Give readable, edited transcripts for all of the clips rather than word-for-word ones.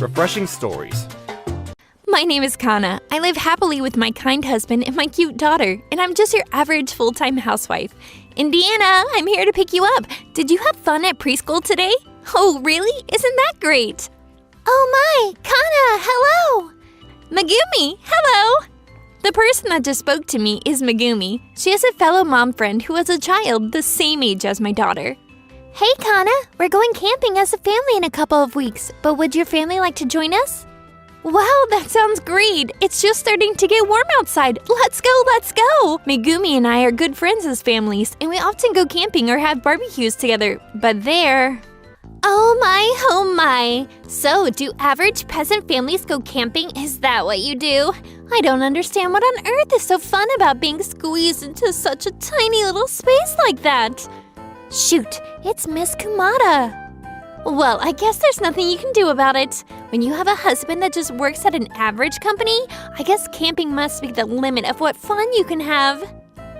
refreshing stories. My name is Kana. I live happily with my kind husband and my cute daughter, and I'm just your average full-time housewife. Indiana, I'm here to pick you up. Did you have fun at preschool today? Oh, really? Isn't that great? Oh my, Kana, hello! Megumi, hello! The person that just spoke to me is Megumi. She is a fellow mom friend who has a child the same age as my daughter. Hey, Kana, we're going camping as a family in a couple of weeks, but would your family like to join us? Wow, that sounds great! It's just starting to get warm outside. Let's go, let's go! Megumi and I are good friends as families, and we often go camping or have barbecues together, but they're... Oh my! So, do average peasant families go camping? Is that what you do? I don't understand what on earth is so fun about being squeezed into such a tiny little space like that. Shoot, it's Miss Kumada. Well, I guess there's nothing you can do about it. When you have a husband that just works at an average company, I guess camping must be the limit of what fun you can have.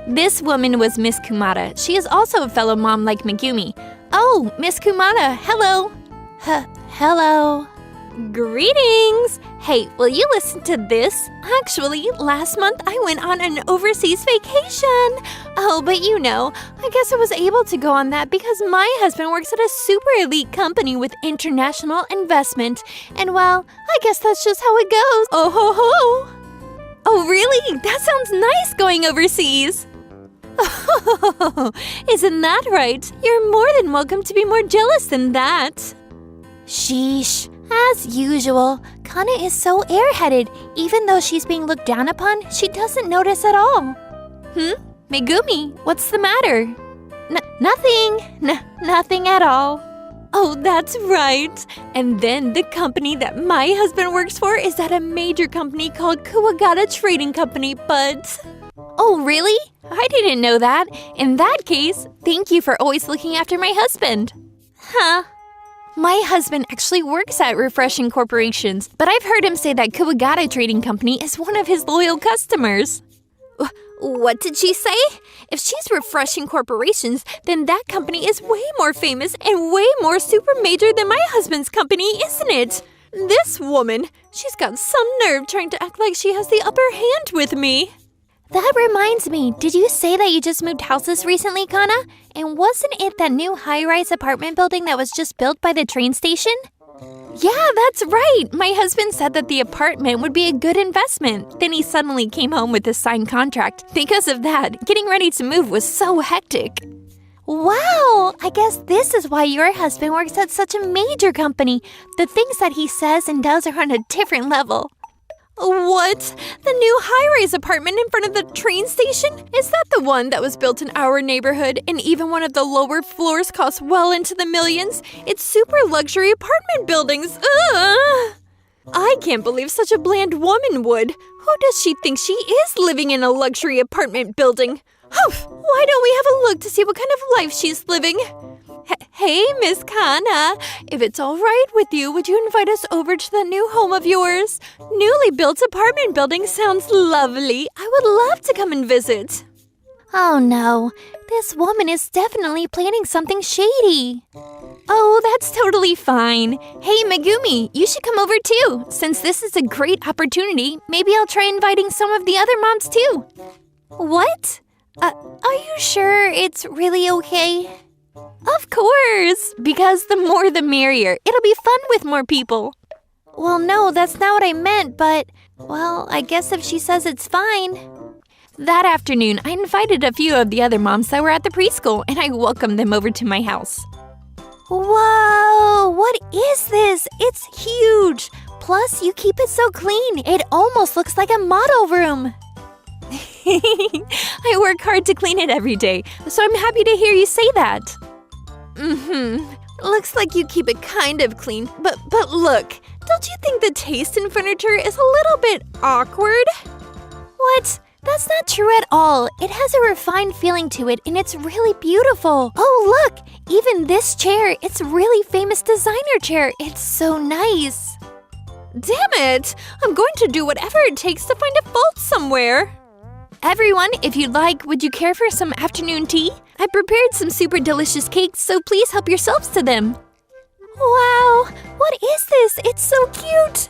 This woman was Miss Kumada. She is also a fellow mom like Megumi. Oh, Miss Kumada, hello. Hello. Greetings! Hey, will you listen to this? Actually, last month I went on an overseas vacation. Oh, but you know, I guess I was able to go on that because my husband works at a super elite company with international investment. And well, I guess that's just how it goes. Oh ho ho! Oh really? That sounds nice going overseas. Oh, isn't that right? You're more than welcome to be more jealous than that. Sheesh. As usual, Kana is so airheaded. Even though she's being looked down upon, she doesn't notice at all. Megumi, what's the matter? Nothing at all. Oh, that's right. And then the company that my husband works for is at a major company called Kuwagata Trading Company, but... Oh, really? I didn't know that. In that case, thank you for always looking after my husband. Huh. My husband actually works at Refreshing Corporations, but I've heard him say that Kuwagata Trading Company is one of his loyal customers. What did she say? If she's Refreshing Corporations, then that company is way more famous and way more super major than my husband's company, isn't it? This woman, she's got some nerve trying to act like she has the upper hand with me. That reminds me, did you say that you just moved houses recently, Kana? And wasn't it that new high-rise apartment building that was just built by the train station? Yeah, that's right! My husband said that the apartment would be a good investment. Then he suddenly came home with a signed contract. Because of that, getting ready to move was so hectic. Wow! I guess this is why your husband works at such a major company. The things that he says and does are on a different level. What? The new high-rise apartment in front of the train station? Is that the one that was built in our neighborhood and even one of the lower floors costs well into the millions? It's super luxury apartment buildings. Ugh! I can't believe such a bland woman would. Who does she think she is living in a luxury apartment building? Why don't we have a look to see what kind of life she's living? Hey, Miss Kana, if it's all right with you, would you invite us over to the new home of yours? Newly built apartment building sounds lovely. I would love to come and visit. Oh no, this woman is definitely planning something shady. Oh, that's totally fine. Hey, Megumi, you should come over too. Since this is a great opportunity, maybe I'll try inviting some of the other moms too. What? Are you sure it's really okay? Of course, because the more the merrier. It'll be fun with more people. Well, no, that's not what I meant, but, well, I guess if she says it's fine. That afternoon, I invited a few of the other moms that were at the preschool, and I welcomed them over to my house. Whoa, what is this? It's huge. Plus, you keep it so clean. It almost looks like a model room. I work hard to clean it every day, so I'm happy to hear you say that. Looks like you keep it kind of clean, but look, don't you think the taste in furniture is a little bit awkward? What? That's not true at all. It has a refined feeling to it, and it's really beautiful. Oh, look! Even this chair, it's a really famous designer chair. It's so nice. Damn it! I'm going to do whatever it takes to find a fault somewhere. Everyone, if you'd like, would you care for some afternoon tea? I prepared some super delicious cakes, so please help yourselves to them. Wow, what is this? It's so cute!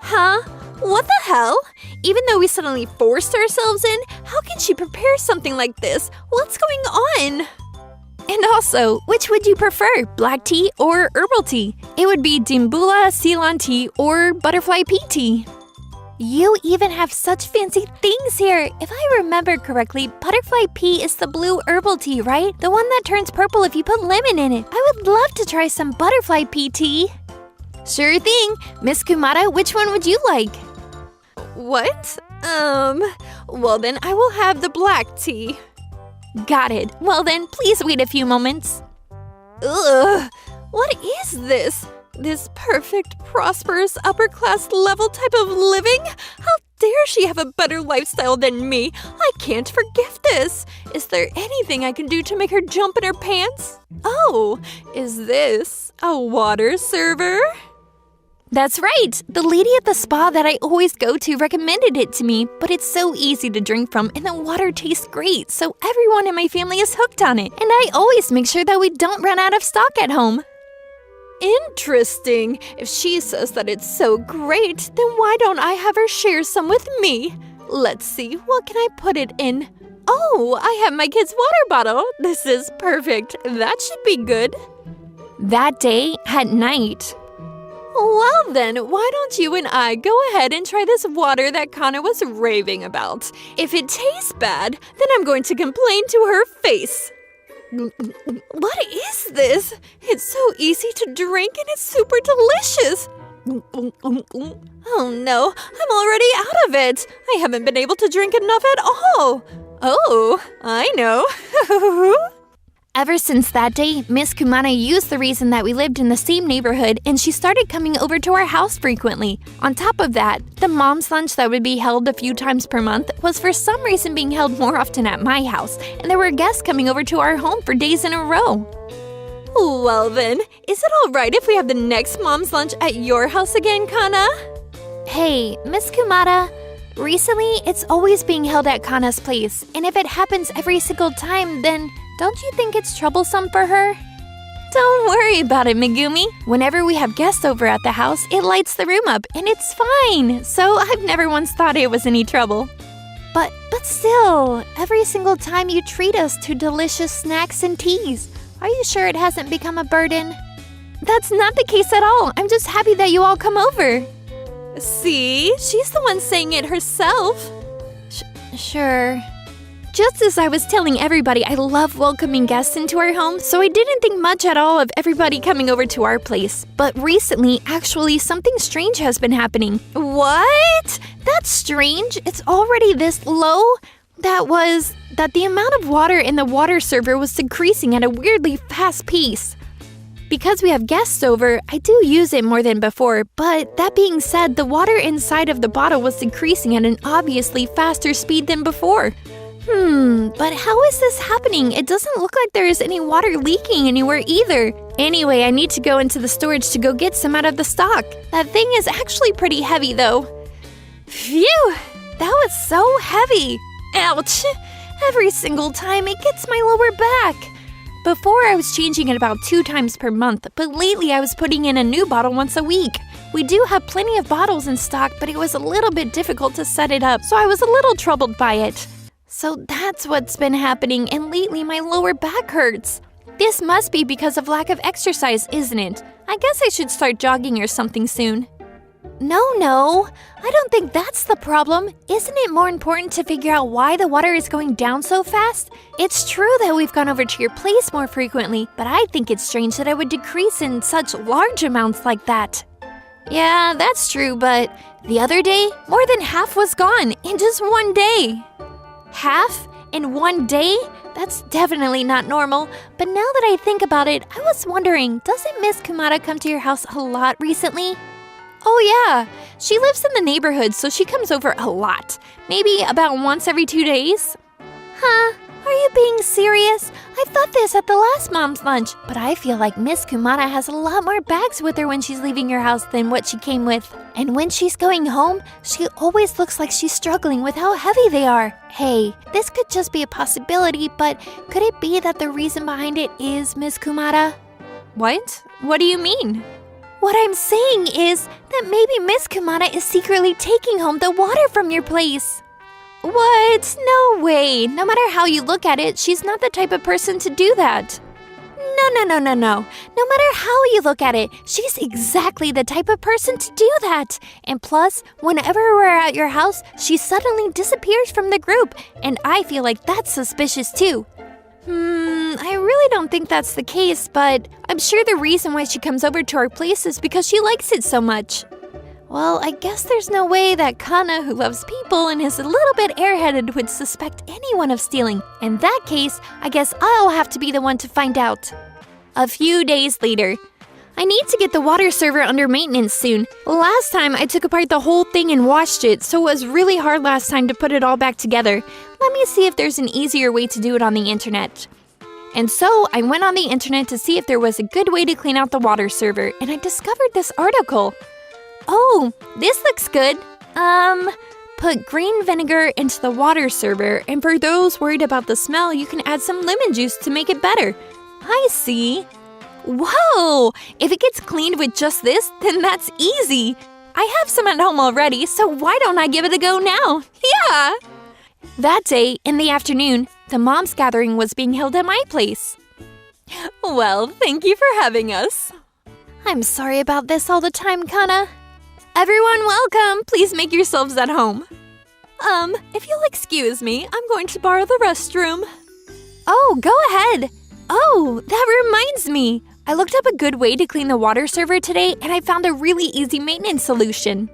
Huh? What the hell? Even though we suddenly forced ourselves in, how can she prepare something like this? What's going on? And also, which would you prefer, black tea or herbal tea? It would be Dimbula Ceylon tea or butterfly pea tea. You even have such fancy things here. If I remember correctly, butterfly pea is the blue herbal tea, right? The one that turns purple if you put lemon in it. I would love to try some butterfly pea tea. Sure thing. Miss Kumara, which one would you like? What? Well then I will have the black tea. Got it. Well then, please wait a few moments. Ugh! What is this? This perfect, prosperous, upper-class level type of living? How dare she have a better lifestyle than me? I can't forgive this. Is there anything I can do to make her jump in her pants? Oh, is this a water server? That's right! The lady at the spa that I always go to recommended it to me, but it's so easy to drink from and the water tastes great, so everyone in my family is hooked on it, and I always make sure that we don't run out of stock at home. Interesting. If she says that it's so great, then why don't I have her share some with me? Let's see, what can I put it in? Oh, I have my kid's water bottle. This is perfect. That should be good. That day, at night. Well then, why don't you and I go ahead and try this water that Kana was raving about? If it tastes bad, then I'm going to complain to her face. What is this? It's so easy to drink and it's super delicious. Oh no, I'm already out of it. I haven't been able to drink enough at all. Oh, I know. Ever since that day, Miss Kumana used the reason that we lived in the same neighborhood and she started coming over to our house frequently. On top of that, the mom's lunch that would be held a few times per month was for some reason being held more often at my house, and there were guests coming over to our home for days in a row. Well then, is it alright if we have the next mom's lunch at your house again, Kana? Hey, Miss Kumara. Recently, it's always being held at Kana's place, and if it happens every single time, then don't you think it's troublesome for her? Don't worry about it, Megumi. Whenever we have guests over at the house, it lights the room up, and it's fine, so I've never once thought it was any trouble. But still, every single time you treat us to delicious snacks and teas, are you sure it hasn't become a burden? That's not the case at all. I'm just happy that you all come over. See? She's the one saying it herself. Sure. Just as I was telling everybody, I love welcoming guests into our home, so I didn't think much at all of everybody coming over to our place. But recently, actually, something strange has been happening. What? That's strange. It's already this low? That the amount of water in the water server was decreasing at a weirdly fast pace. Because we have guests over, I do use it more than before, but that being said, the water inside of the bottle was decreasing at an obviously faster speed than before. But how is this happening? It doesn't look like there is any water leaking anywhere either. Anyway, I need to go into the storage to go get some out of the stock. That thing is actually pretty heavy though. Phew! That was so heavy! Ouch! Every single time it gets my lower back. Before I was changing it about 2 times per month, but lately I was putting in a new bottle once a week. We do have plenty of bottles in stock, but it was a little bit difficult to set it up, so I was a little troubled by it. So that's what's been happening, and lately my lower back hurts. This must be because of lack of exercise, isn't it? I guess I should start jogging or something soon. No, I don't think that's the problem. Isn't it more important to figure out why the water is going down so fast? It's true that we've gone over to your place more frequently, but I think it's strange that it would decrease in such large amounts like that. Yeah, that's true, but the other day, more than half was gone in just one day. Half in one day? That's definitely not normal. But now that I think about it, I was wondering, doesn't Miss Kumara come to your house a lot recently? Oh yeah, she lives in the neighborhood, so she comes over a lot. Maybe about once every 2 days. Huh? Are you being serious? I thought this at the last mom's lunch, but I feel like Miss Kumara has a lot more bags with her when she's leaving your house than what she came with. And when she's going home, she always looks like she's struggling with how heavy they are. Hey, this could just be a possibility, but could it be that the reason behind it is Miss Kumara? What? What do you mean? What I'm saying is that maybe Miss Kumata is secretly taking home the water from your place. What? No way. No matter how you look at it, she's not the type of person to do that. No. No matter how you look at it, she's exactly the type of person to do that. And plus, whenever we're at your house, she suddenly disappears from the group, and I feel like that's suspicious too. I really don't think that's the case, but I'm sure the reason why she comes over to our place is because she likes it so much. Well, I guess there's no way that Kana, who loves people and is a little bit airheaded, would suspect anyone of stealing. In that case, I guess I'll have to be the one to find out. A few days later. I need to get the water server under maintenance soon. Last time, I took apart the whole thing and washed it, so it was really hard last time to put it all back together. Let me see if there's an easier way to do it on the internet. And so, I went on the internet to see if there was a good way to clean out the water server, and I discovered this article. Oh, this looks good. Put green vinegar into the water server, and for those worried about the smell, you can add some lemon juice to make it better. I see. Whoa! If it gets cleaned with just this, then that's easy. I have some at home already, so why don't I give it a go now? Yeah! That day, in the afternoon, the mom's gathering was being held at my place. Well, thank you for having us. I'm sorry about this all the time, Kana. Everyone, welcome! Please make yourselves at home. If you'll excuse me, I'm going to borrow the restroom. Oh, go ahead. Oh, that reminds me. I looked up a good way to clean the water server today, and I found a really easy maintenance solution.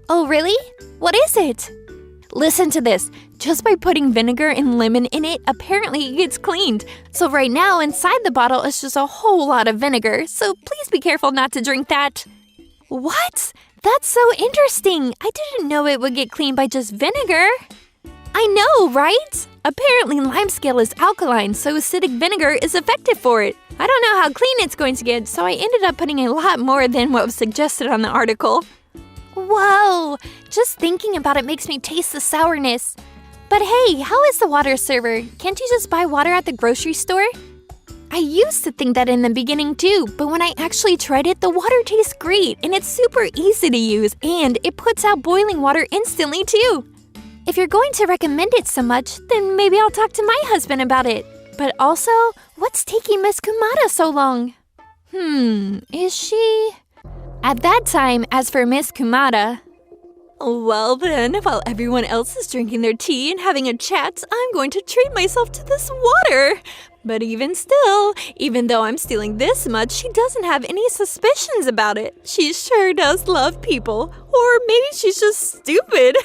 Oh, really? What is it? Listen to this. Just by putting vinegar and lemon in it, apparently it gets cleaned. So right now, inside the bottle is just a whole lot of vinegar, so please be careful not to drink that. What? That's so interesting. I didn't know it would get cleaned by just vinegar. I know, right? Apparently limescale is alkaline, so acidic vinegar is effective for it. I don't know how clean it's going to get, so I ended up putting a lot more than what was suggested on the article. Whoa! Just thinking about it makes me taste the sourness. But hey, how is the water server? Can't you just buy water at the grocery store? I used to think that in the beginning too, but when I actually tried it, the water tastes great, and it's super easy to use, and it puts out boiling water instantly too. If you're going to recommend it so much, then maybe I'll talk to my husband about it. But also, what's taking Miss Kumata so long? Is she? At that time, as for Miss Kumata... Well then, while everyone else is drinking their tea and having a chat, I'm going to treat myself to this water. But even still, even though I'm stealing this much, she doesn't have any suspicions about it. She sure does love people. Or maybe she's just stupid.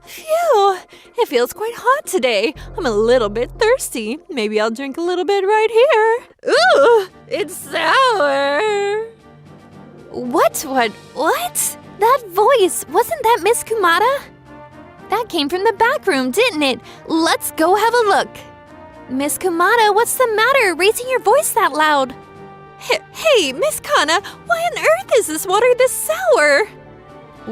Phew, it feels quite hot today. I'm a little bit thirsty. Maybe I'll drink a little bit right here. Ooh, it's sour. What? That voice, wasn't that Miss Kumata? That came from the back room, didn't it? Let's go have a look. Miss Kumata, what's the matter? Raising your voice that loud. Hey, Miss Kana, why on earth is this water this sour?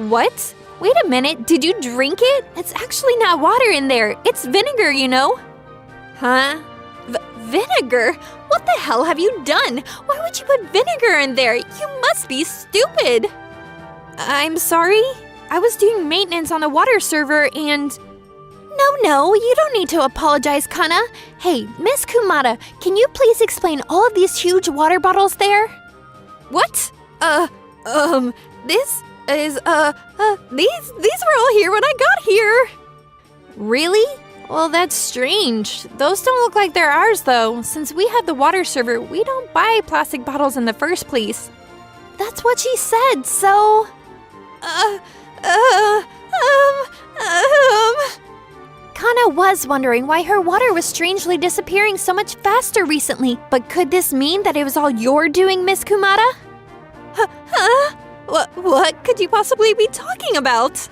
What? Wait a minute, did you drink it? It's actually not water in there. It's vinegar, you know. Huh? Vinegar? What the hell have you done? Why would you put vinegar in there? You must be stupid. I'm sorry? I was doing maintenance on the water server and... No, you don't need to apologize, Kana. Hey, Miss Kumata, can you please explain all of these huge water bottles there? What? This is, these were all here when I got here. Really? Well, that's strange. Those don't look like they're ours, though. Since we have the water server, we don't buy plastic bottles in the first place. That's what she said, so... Kana was wondering why her water was strangely disappearing so much faster recently. But could this mean that it was all your doing, Miss Kumata? Huh? What could you possibly be talking about?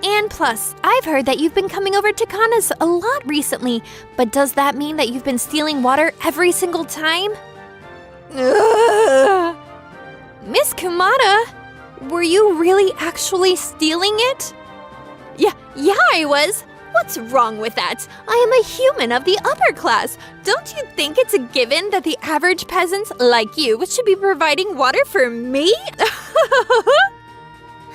And plus, I've heard that you've been coming over to Kana's a lot recently. But does that mean that you've been stealing water every single time? Miss Kumata, were you really actually stealing it? Yeah, I was. What's wrong with that? I am a human of the upper class. Don't you think it's a given that the average peasants like you should be providing water for me?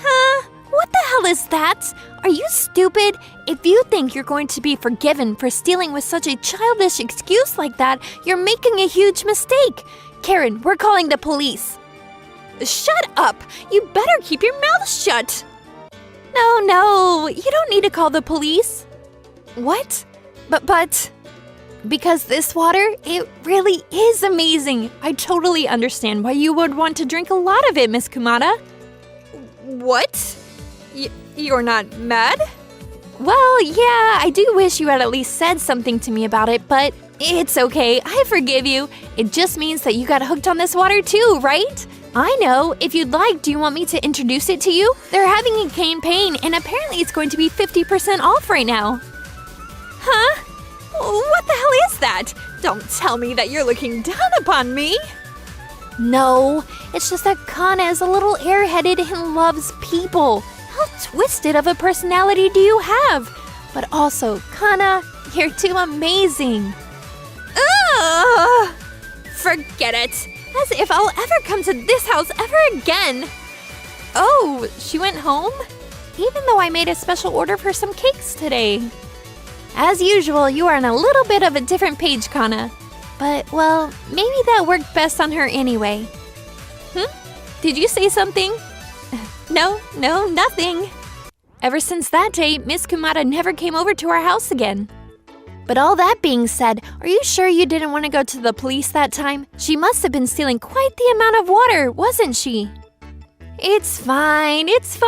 Huh? What the hell is that? Are you stupid? If you think you're going to be forgiven for stealing with such a childish excuse like that, you're making a huge mistake. Karen, we're calling the police. Shut up! You better keep your mouth shut! No, you don't need to call the police. What? But... Because this water, it really is amazing. I totally understand why you would want to drink a lot of it, Miss Kumada. What? You're not mad? Well, yeah, I do wish you had at least said something to me about it, but it's okay. I forgive you. It just means that you got hooked on this water too, right? I know. If you'd like, do you want me to introduce it to you? They're having a campaign, and apparently it's going to be 50% off right now. Huh? What the hell is that? Don't tell me that you're looking down upon me. No, it's just that Kana is a little airheaded and loves people. How twisted of a personality do you have? But also, Kana, you're too amazing. Ugh! Forget it. As if I'll ever come to this house ever again. Oh, she went home? Even though I made a special order for some cakes today. As usual, you are on a little bit of a different page, Kana. But, well, maybe that worked best on her anyway. Did you say something? No, nothing. Ever since that day, Miss Kumada never came over to our house again. But all that being said, are you sure you didn't want to go to the police that time? She must have been stealing quite the amount of water, wasn't she? It's fine. It's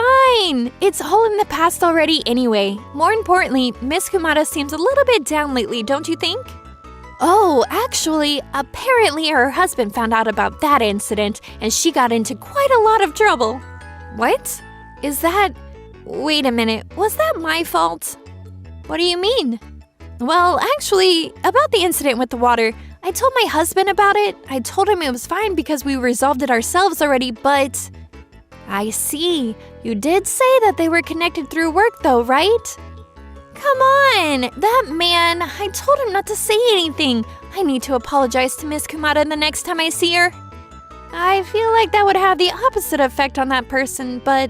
all in the past already anyway. More importantly, Miss Kumada seems a little bit down lately, don't you think? Oh, actually, apparently her husband found out about that incident and she got into quite a lot of trouble. What? Is that... Wait a minute, was that my fault? What do you mean? Well, actually, about the incident with the water, I told my husband about it. I told him it was fine because we resolved it ourselves already, but... I see. You did say that they were connected through work though, right? Come on! That man, I told him not to say anything. I need to apologize to Miss Kumada the next time I see her. I feel like that would have the opposite effect on that person, but,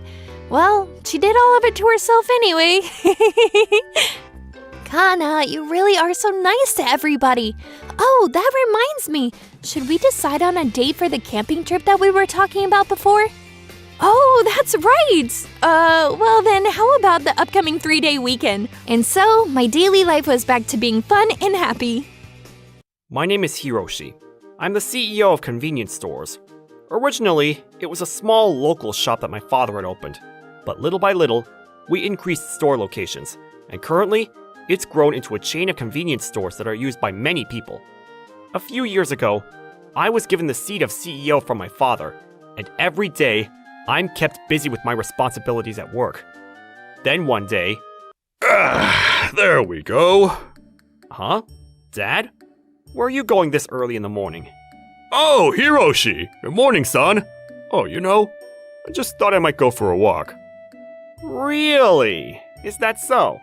well, she did all of it to herself anyway. Kana, you really are so nice to everybody. Oh, that reminds me. Should we decide on a date for the camping trip that we were talking about before? Oh, that's right! Well then, how about the upcoming 3-day weekend? And so, my daily life was back to being fun and happy. My name is Hiroshi. I'm the CEO of convenience stores. Originally, it was a small local shop that my father had opened. But little by little, we increased store locations. And currently, it's grown into a chain of convenience stores that are used by many people. A few years ago, I was given the seat of CEO from my father. And every day, I'm kept busy with my responsibilities at work. Then one day... There we go. Huh? Dad? Where are you going this early in the morning? Oh, Hiroshi! Good morning, son. Oh, I just thought I might go for a walk. Really? Is that so?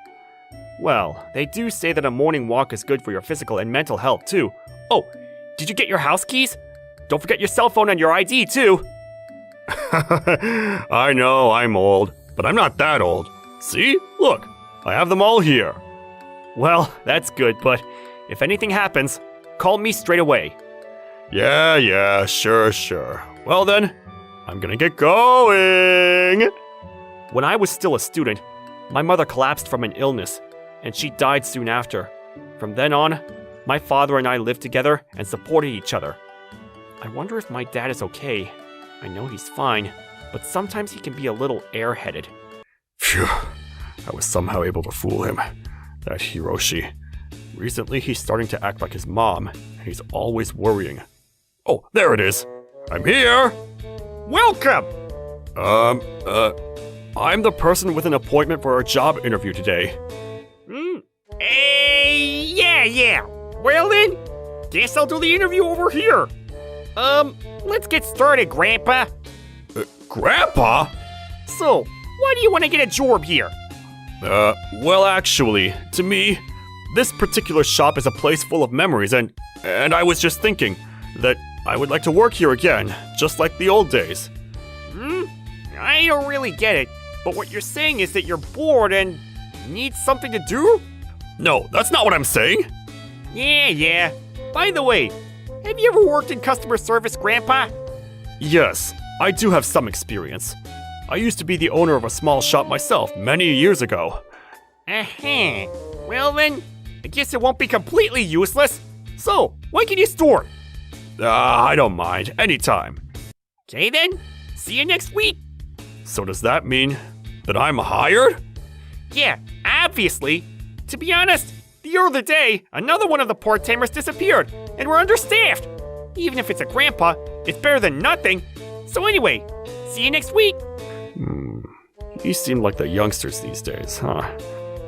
Well, they do say that a morning walk is good for your physical and mental health, too. Oh, did you get your house keys? Don't forget your cell phone and your ID, too. I know, I'm old, but I'm not that old. See? Look, I have them all here. Well, that's good, but if anything happens, call me straight away. Yeah, sure. Well then, I'm gonna get going. When I was still a student, my mother collapsed from an illness, and she died soon after. From then on, my father and I lived together and supported each other. I wonder if my dad is okay. I know he's fine, but sometimes he can be a little airheaded. Phew, I was somehow able to fool him. That Hiroshi. Recently, he's starting to act like his mom, and he's always worrying. Oh, there it is. I'm here. Welcome! I'm the person with an appointment for a job interview today. Yeah. Well then, guess I'll do the interview over here. Let's get started, Grandpa. Grandpa? So, why do you want to get a job here? Well, actually, to me, this particular shop is a place full of memories, and I was just thinking that I would like to work here again, just like the old days. I don't really get it, but what you're saying is that you're bored and need something to do? No, that's not what I'm saying. Yeah. By the way, have you ever worked in customer service, Grandpa? Yes, I do have some experience. I used to be the owner of a small shop myself many years ago. Uh-huh. Well then, I guess it won't be completely useless. So, when can you store? I don't mind, anytime. Okay then, see you next week. So does that mean that I'm hired? Yeah, obviously. To be honest, the other day, another one of the part-timers disappeared, and we're understaffed. Even if it's a grandpa, it's better than nothing. So anyway, see you next week. You seem like the youngsters these days, huh?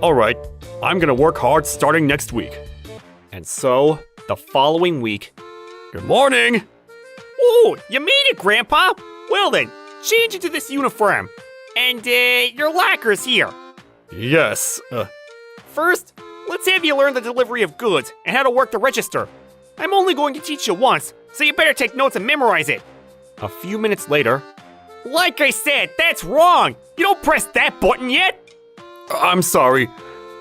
Alright, I'm gonna work hard starting next week. And so, the following week. Good morning! Oh, you made it, Grandpa! Well then, change into this uniform. And, your locker's here. Yes, First, let's have you learn the delivery of goods and how to work the register. I'm only going to teach you once, so you better take notes and memorize it. A few minutes later, like I said, that's wrong! You don't press that button yet! I'm sorry.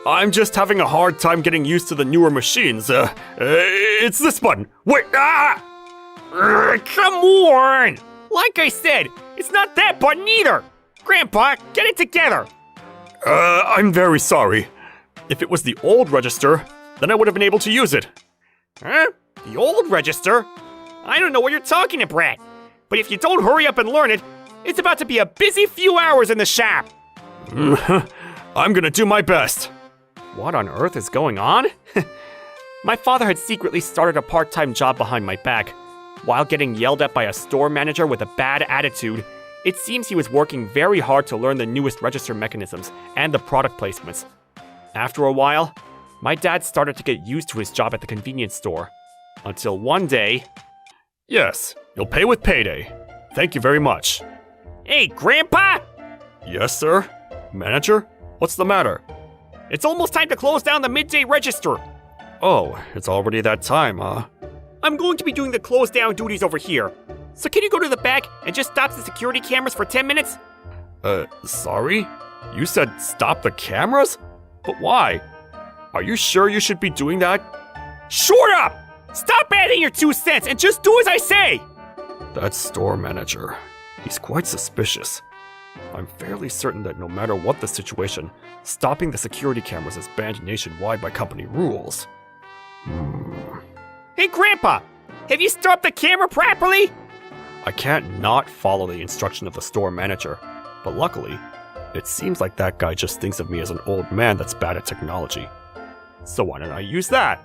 I'm just having a hard time getting used to the newer machines. It's this button. Wait, Come on! Like I said, it's not that button either! Grandpa, get it together! I'm very sorry. If it was the old register, then I would have been able to use it. Huh? The old register? I don't know what you're talking about, Brett. But if you don't hurry up and learn it, it's about to be a busy few hours in the shop. I'm gonna do my best. What on earth is going on? My father had secretly started a part-time job behind my back. While getting yelled at by a store manager with a bad attitude, it seems he was working very hard to learn the newest register mechanisms and the product placements. After a while, my dad started to get used to his job at the convenience store. Until one day... Yes, you'll pay with payday. Thank you very much. Hey, Grandpa! Yes, sir? Manager? What's the matter? It's almost time to close down the midday register. Oh, it's already that time, huh? I'm going to be doing the close down duties over here. So can you go to the back and just stop the security cameras for 10 minutes? Sorry? You said stop the cameras? But why? Are you sure you should be doing that? Shut up! Stop adding your 2 cents and just do as I say! That store manager. He's quite suspicious. I'm fairly certain that no matter what the situation, stopping the security cameras is banned nationwide by company rules. Hey, Grandpa! Have you stopped the camera properly? I can't not follow the instruction of the store manager, but luckily, it seems like that guy just thinks of me as an old man that's bad at technology. So why don't I use that?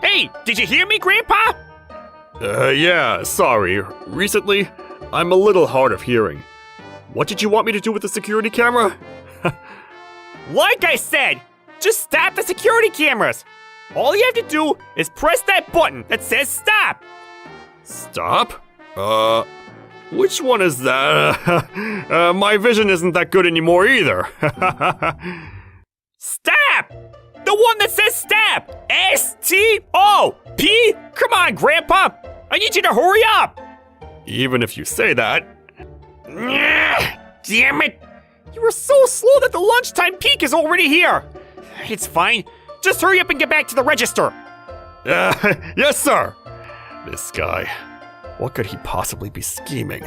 Hey, did you hear me, Grandpa? Yeah, sorry. Recently, I'm a little hard of hearing. What did you want me to do with the security camera? Like I said, just stop the security cameras. All you have to do is press that button that says stop. Stop? Which one is that? My vision isn't that good anymore either. Stop! The one that says stop! S-T-O-P! Come on, Grandpa! I need you to hurry up! Even if you say that. Damn it! You were so slow that the lunchtime peak is already here! It's fine. Just hurry up and get back to the register! Yes, sir! This guy. What could he possibly be scheming?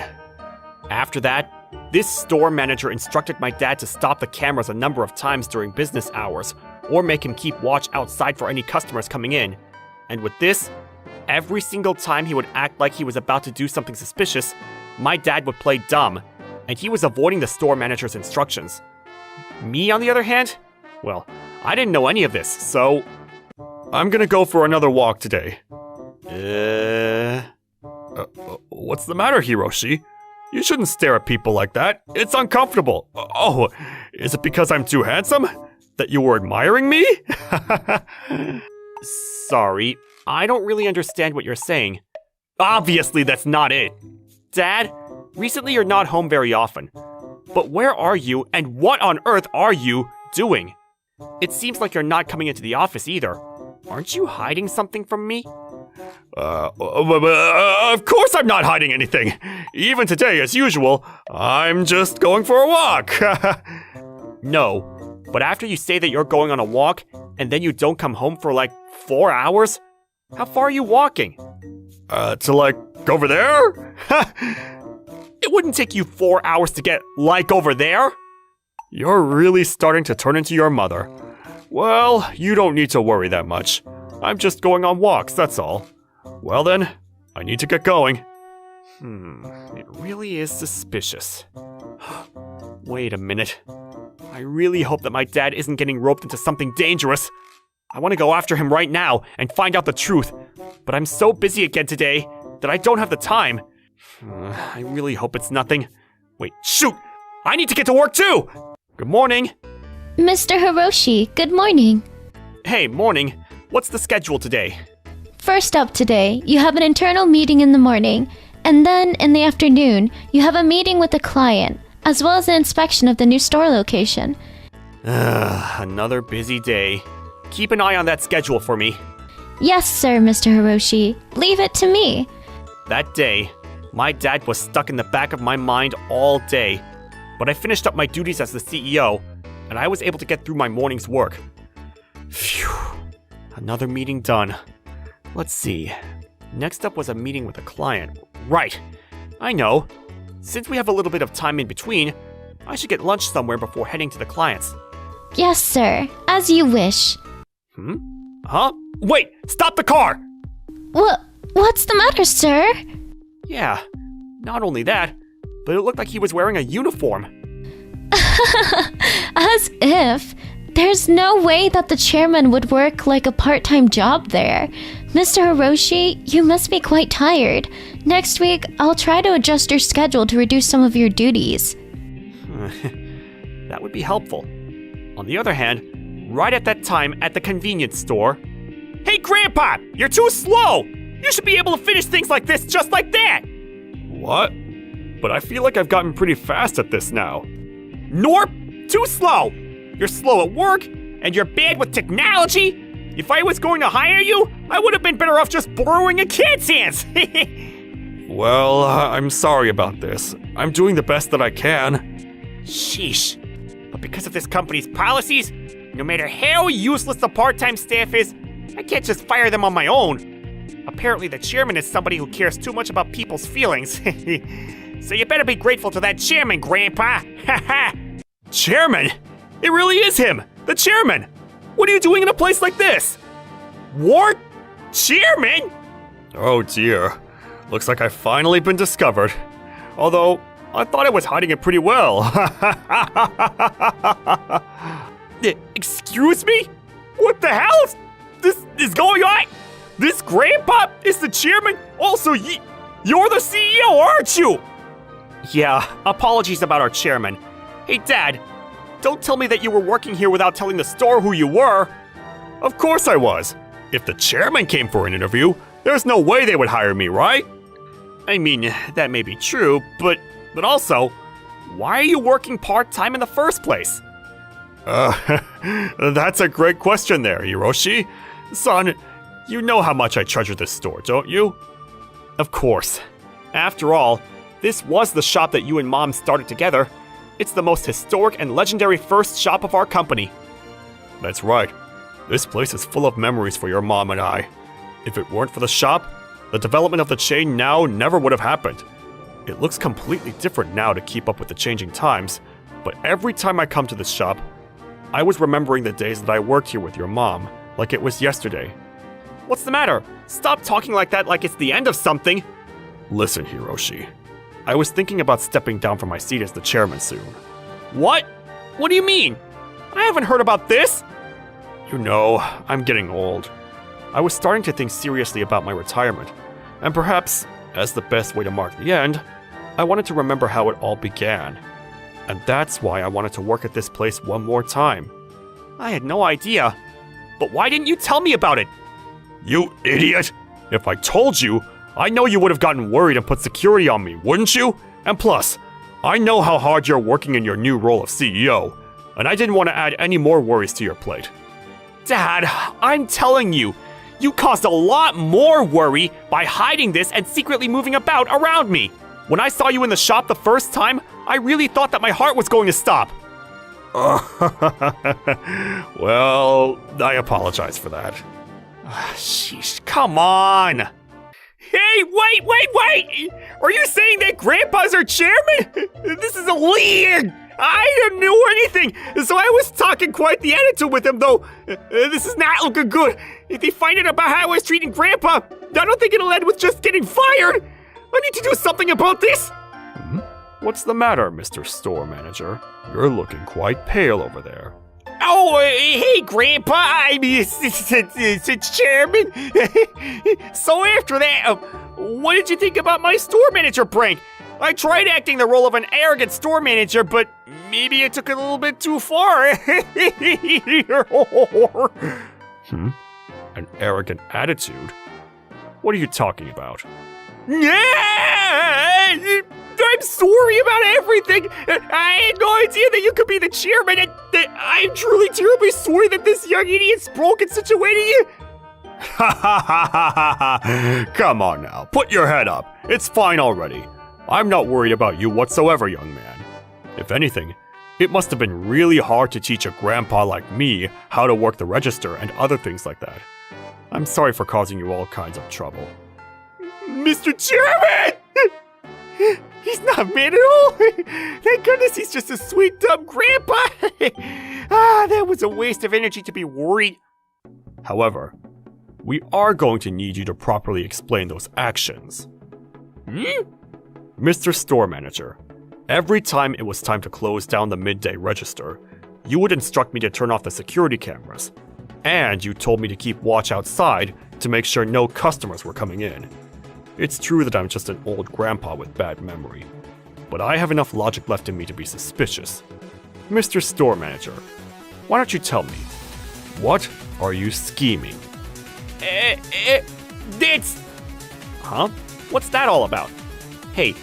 After that, this store manager instructed my dad to stop the cameras a number of times during business hours, or make him keep watch outside for any customers coming in. And with this, every single time he would act like he was about to do something suspicious, my dad would play dumb, and he was avoiding the store manager's instructions. Me, on the other hand? Well, I didn't know any of this, so... I'm gonna go for another walk today. What's the matter, Hiroshi? You shouldn't stare at people like that. It's uncomfortable. Oh, is it because I'm too handsome? That you were admiring me? Sorry, I don't really understand what you're saying. Obviously, that's not it. Dad, recently you're not home very often. But where are you, and what on earth are you doing? It seems like you're not coming into the office either. Aren't you hiding something from me? Of course I'm not hiding anything. Even today, as usual, I'm just going for a walk. No, but after you say that you're going on a walk, and then you don't come home for like 4 hours? How far are you walking? To like, over there? It wouldn't take you 4 hours to get like over there. You're really starting to turn into your mother. Well, you don't need to worry that much. I'm just going on walks, that's all. Well then, I need to get going. It really is suspicious. Wait a minute. I really hope that my dad isn't getting roped into something dangerous. I want to go after him right now and find out the truth, but I'm so busy again today that I don't have the time. I really hope it's nothing. Wait, shoot! I need to get to work too! Good morning. Mr. Hiroshi, good morning. Hey, morning. What's the schedule today? First up today, you have an internal meeting in the morning, and then in the afternoon, you have a meeting with the client, as well as an inspection of the new store location. Another busy day. Keep an eye on that schedule for me. Yes, sir, Mr. Hiroshi. Leave it to me. That day, my dad was stuck in the back of my mind all day, but I finished up my duties as the CEO, and I was able to get through my morning's work. Phew. Another meeting done. Let's see. Next up was a meeting with a client. Right. I know. Since we have a little bit of time in between, I should get lunch somewhere before heading to the clients. Yes, sir. As you wish. Huh? Wait! Stop the car! What's the matter, sir? Yeah. Not only that, but it looked like he was wearing a uniform. As if. There's no way that the chairman would work like a part-time job there. Mr. Hiroshi, you must be quite tired. Next week, I'll try to adjust your schedule to reduce some of your duties. That would be helpful. On the other hand, right at that time at the convenience store... Hey, Grandpa! You're too slow! You should be able to finish things like this just like that! What? But I feel like I've gotten pretty fast at this now. Norp! Too slow! You're slow at work, and you're bad with technology. If I was going to hire you, I would have been better off just borrowing a kid's hands. Well, I'm sorry about this. I'm doing the best that I can. Sheesh. But because of this company's policies, no matter how useless the part-time staff is, I can't just fire them on my own. Apparently the chairman is somebody who cares too much about people's feelings. So you better be grateful to that chairman, Grandpa. Chairman? It really is him, the chairman. What are you doing in a place like this? What? Chairman? Oh dear. Looks like I've finally been discovered. Although, I thought I was hiding it pretty well. Excuse me? What the hell is going on? This Grandpa is the chairman? Also, you're the CEO, aren't you? Yeah, apologies about our chairman. Hey, Dad, don't tell me that you were working here without telling the store who you were. Of course I was. If the chairman came for an interview, there's no way they would hire me, right? I mean, that may be true, but also, why are you working part-time in the first place? That's a great question there, Hiroshi. Son, you know how much I treasure this store, don't you? Of course. After all, this was the shop that you and Mom started together. It's the most historic and legendary first shop of our company. That's right. This place is full of memories for your mom and I. If it weren't for the shop, the development of the chain now never would have happened. It looks completely different now to keep up with the changing times, but every time I come to this shop, I was remembering the days that I worked here with your mom, like it was yesterday. What's the matter? Stop talking like that like it's the end of something. Listen, Hiroshi. I was thinking about stepping down from my seat as the chairman soon. What? What do you mean? I haven't heard about this. You know, I'm getting old. I was starting to think seriously about my retirement, and perhaps, as the best way to mark the end, I wanted to remember how it all began. And that's why I wanted to work at this place one more time. I had no idea. But why didn't you tell me about it? You idiot! If I told you, I know you would have gotten worried and put security on me, wouldn't you? And plus, I know how hard you're working in your new role of CEO, and I didn't want to add any more worries to your plate. Dad, I'm telling you, you caused a lot more worry by hiding this and secretly moving about around me. When I saw you in the shop the first time, I really thought that my heart was going to stop. Well, I apologize for that. Sheesh, come on. Hey, wait! Are you saying that Grandpa's our chairman? This is a lead! I didn't know anything, so I was talking quite the attitude with him, though. This is not looking good. If they find out about how I was treating Grandpa, I don't think it'll end with just getting fired. I need to do something about this. What's the matter, Mr. Store Manager? You're looking quite pale over there. Oh, hey, Grandpa, I mean, it's Chairman. So after that, what did you think about my store manager prank? I tried acting the role of an arrogant store manager, but maybe I took it a little bit too far. An arrogant attitude? What are you talking about? Yeah! I'm sorry about everything. I had no idea that you could be the chairman, and I'm truly terribly sorry that this young idiot's broken such a way to you. Come on now, put your head up. It's fine already. I'm not worried about you whatsoever, young man. If anything, it must have been really hard to teach a grandpa like me how to work the register and other things like that. I'm sorry for causing you all kinds of trouble. Mr. Chairman! He's not mad at all. Thank goodness he's just a sweet, dumb grandpa. That was a waste of energy to be worried. However, we are going to need you to properly explain those actions. Mr. Store Manager, every time it was time to close down the midday register, you would instruct me to turn off the security cameras, and you told me to keep watch outside to make sure no customers were coming in. It's true that I'm just an old grandpa with bad memory, but I have enough logic left in me to be suspicious. Mr. Store Manager, why don't you tell me, what are you scheming? That's... Huh? What's that all about? Hey,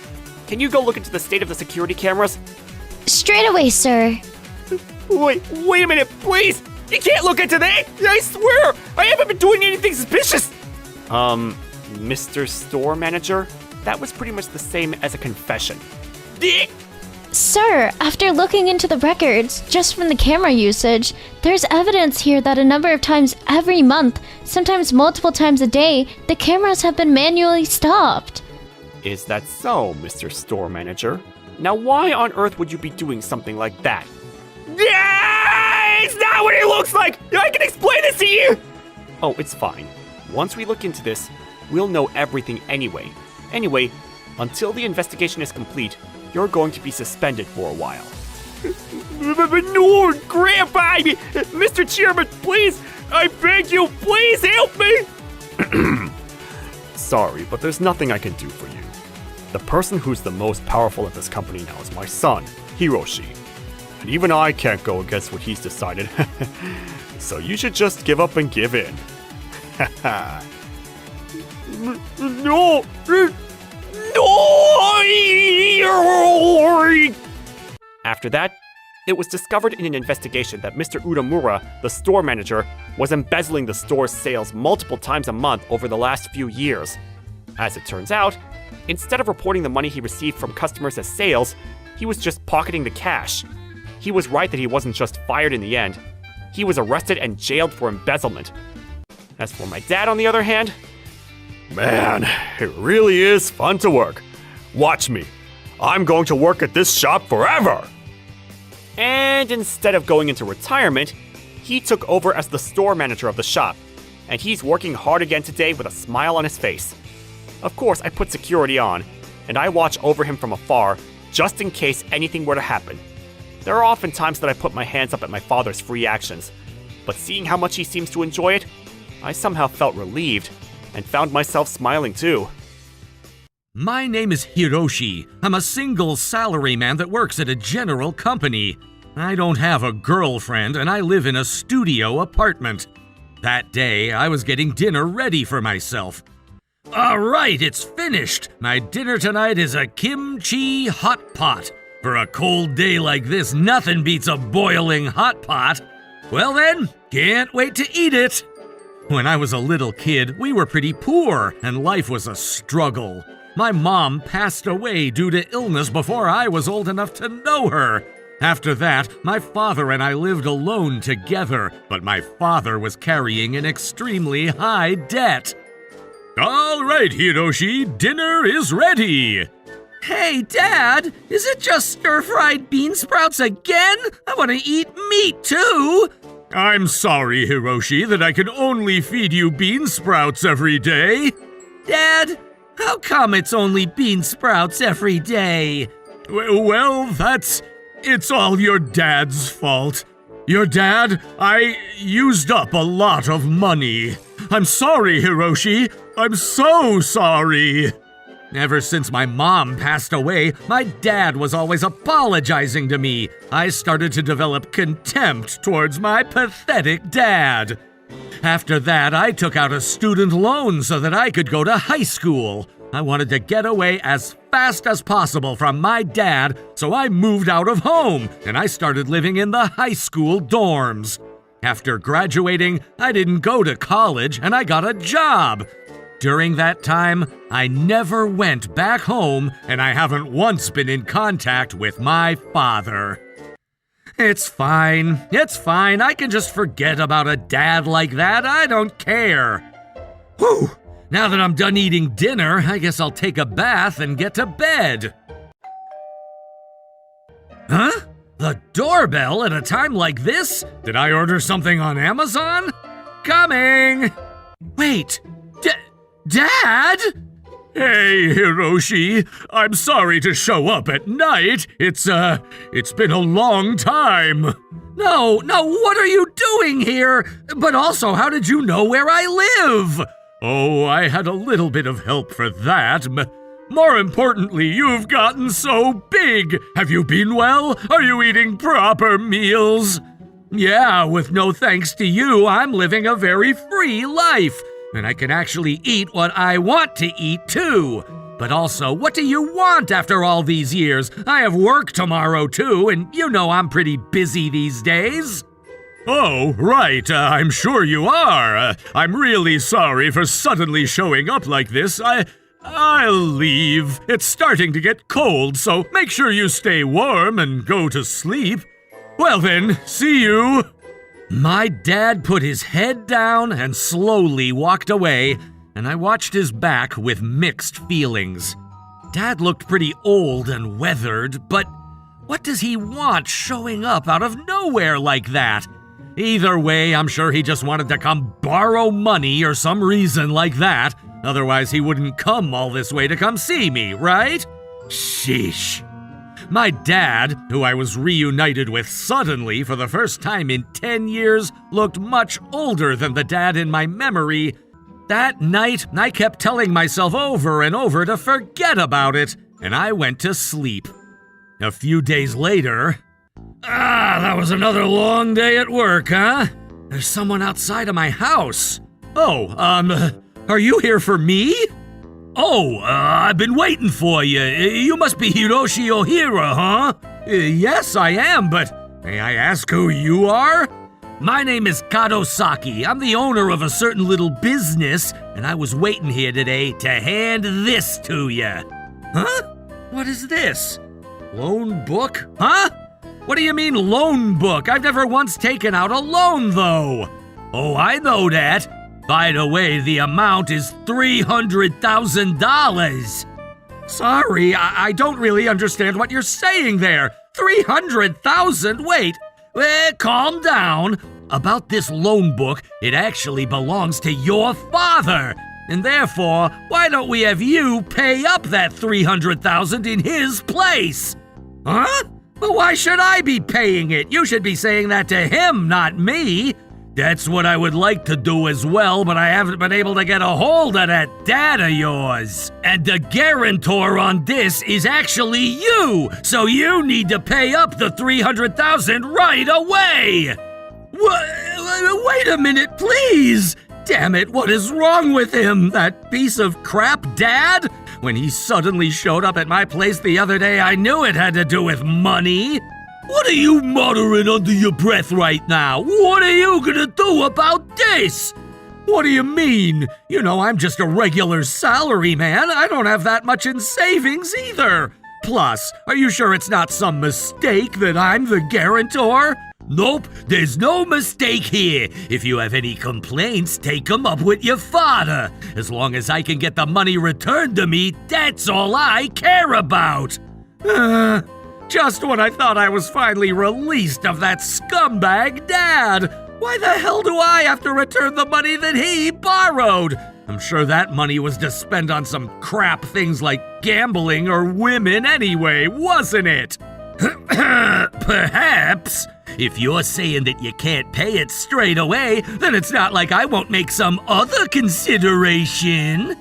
can you go look into the state of the security cameras? Straight away, sir. Wait a minute, please! You can't look into that! I swear! I haven't been doing anything suspicious! Mr. Store Manager? That was pretty much the same as a confession. Sir, after looking into the records, just from the camera usage, there's evidence here that a number of times every month, sometimes multiple times a day, the cameras have been manually stopped. Is that so, Mr. Store Manager? Now why on earth would you be doing something like that? Yeah, it's not what it looks like! I can explain this to you! Oh, it's fine. Once we look into this, we'll know everything anyway. Anyway, until the investigation is complete, you're going to be suspended for a while. No, Grandpa! Mr. Chairman, please! I beg you, please help me! Sorry, but there's nothing I can do for you. The person who's the most powerful at this company now is my son, Hiroshi. And even I can't go against what he's decided. So you should just give up and give in. No! No! After that, it was discovered in an investigation that Mr. Uramura, the store manager, was embezzling the store's sales multiple times a month over the last few years. As it turns out, instead of reporting the money he received from customers as sales, he was just pocketing the cash. He was right that he wasn't just fired in the end. He was arrested and jailed for embezzlement. As for my dad, on the other hand, man, it really is fun to work. Watch me. I'm going to work at this shop forever. And instead of going into retirement, he took over as the store manager of the shop. And he's working hard again today with a smile on his face. Of course, I put security on, and I watch over him from afar, just in case anything were to happen. There are often times that I put my hands up at my father's free actions, but seeing how much he seems to enjoy it, I somehow felt relieved, and found myself smiling too. My name is Hiroshi. I'm a single salaryman that works at a general company. I don't have a girlfriend, and I live in a studio apartment. That day, I was getting dinner ready for myself. All right, it's finished. My dinner tonight is a kimchi hot pot. For a cold day like this, nothing beats a boiling hot pot. Well then, can't wait to eat it. When I was a little kid, we were pretty poor, and life was a struggle. My mom passed away due to illness before I was old enough to know her. After that, my father and I lived alone together, but my father was carrying an extremely high debt. All right, Hiroshi, dinner is ready. Hey, Dad, is it just stir-fried bean sprouts again? I want to eat meat, too. I'm sorry, Hiroshi, that I can only feed you bean sprouts every day. Dad, how come it's only bean sprouts every day? Well, it's all your dad's fault. Your dad, I used up a lot of money. I'm sorry, Hiroshi. I'm so sorry. Ever since my mom passed away, my dad was always apologizing to me. I started to develop contempt towards my pathetic dad. After that, I took out a student loan so that I could go to high school. I wanted to get away as fast as possible from my dad, so I moved out of home and I started living in the high school dorms. After graduating, I didn't go to college and I got a job. During that time, I never went back home, and I haven't once been in contact with my father. It's fine. I can just forget about a dad like that. I don't care. Whew! Now that I'm done eating dinner, I guess I'll take a bath and get to bed. Huh? The doorbell at a time like this? Did I order something on Amazon? Coming! Wait! Dad? Hey, Hiroshi. I'm sorry to show up at night. It's been a long time. No, what are you doing here? But also, how did you know where I live? Oh, I had a little bit of help for that. More importantly, you've gotten so big. Have you been well? Are you eating proper meals? Yeah, with no thanks to you, I'm living a very free life. And I can actually eat what I want to eat, too. But also, what do you want after all these years? I have work tomorrow, too, and you know I'm pretty busy these days. Oh, right, I'm sure you are. I'm really sorry for suddenly showing up like this. I'll leave. It's starting to get cold, so make sure you stay warm and go to sleep. Well then, see you. My dad put his head down and slowly walked away, and I watched his back with mixed feelings. Dad looked pretty old and weathered, but what does he want showing up out of nowhere like that? Either way, I'm sure he just wanted to come borrow money or some reason like that. Otherwise, he wouldn't come all this way to come see me, right? Sheesh. My dad, who I was reunited with suddenly for the first time in 10 years, looked much older than the dad in my memory. That night, I kept telling myself over and over to forget about it, and I went to sleep. A few days later... that was another long day at work, huh? There's someone outside of my house. Oh, are you here for me? Oh, I've been waiting for you. You must be Hiroshi Ohira, huh? Yes, I am, but may I ask who you are? My name is Kadosaki. I'm the owner of a certain little business, and I was waiting here today to hand this to you. Huh? What is this? Loan book? Huh? What do you mean loan book? I've never once taken out a loan, though. Oh, I know that. By the way, the amount is $300,000. Sorry, I don't really understand what you're saying there. 300,000? Wait, calm down. About this loan book, it actually belongs to your father. And therefore, why don't we have you pay up that 300,000 in his place? Huh? But why should I be paying it? You should be saying that to him, not me. That's what I would like to do as well, but I haven't been able to get a hold of that dad of yours. And the guarantor on this is actually you, so you need to pay up the 300,000 right away. Wait a minute, please. Damn it, what is wrong with him? That piece of crap dad? When he suddenly showed up at my place the other day, I knew it had to do with money. What are you muttering under your breath right now? What are you gonna do about this? What do you mean? You know, I'm just a regular salary man. I don't have that much in savings either. Plus, are you sure it's not some mistake that I'm the guarantor? Nope, there's no mistake here. If you have any complaints, take them up with your father. As long as I can get the money returned to me, that's all I care about. Just when I thought I was finally released of that scumbag dad. Why the hell do I have to return the money that he borrowed? I'm sure that money was to spend on some crap things like gambling or women anyway, wasn't it? Perhaps. If you're saying that you can't pay it straight away, then it's not like I won't make some other consideration.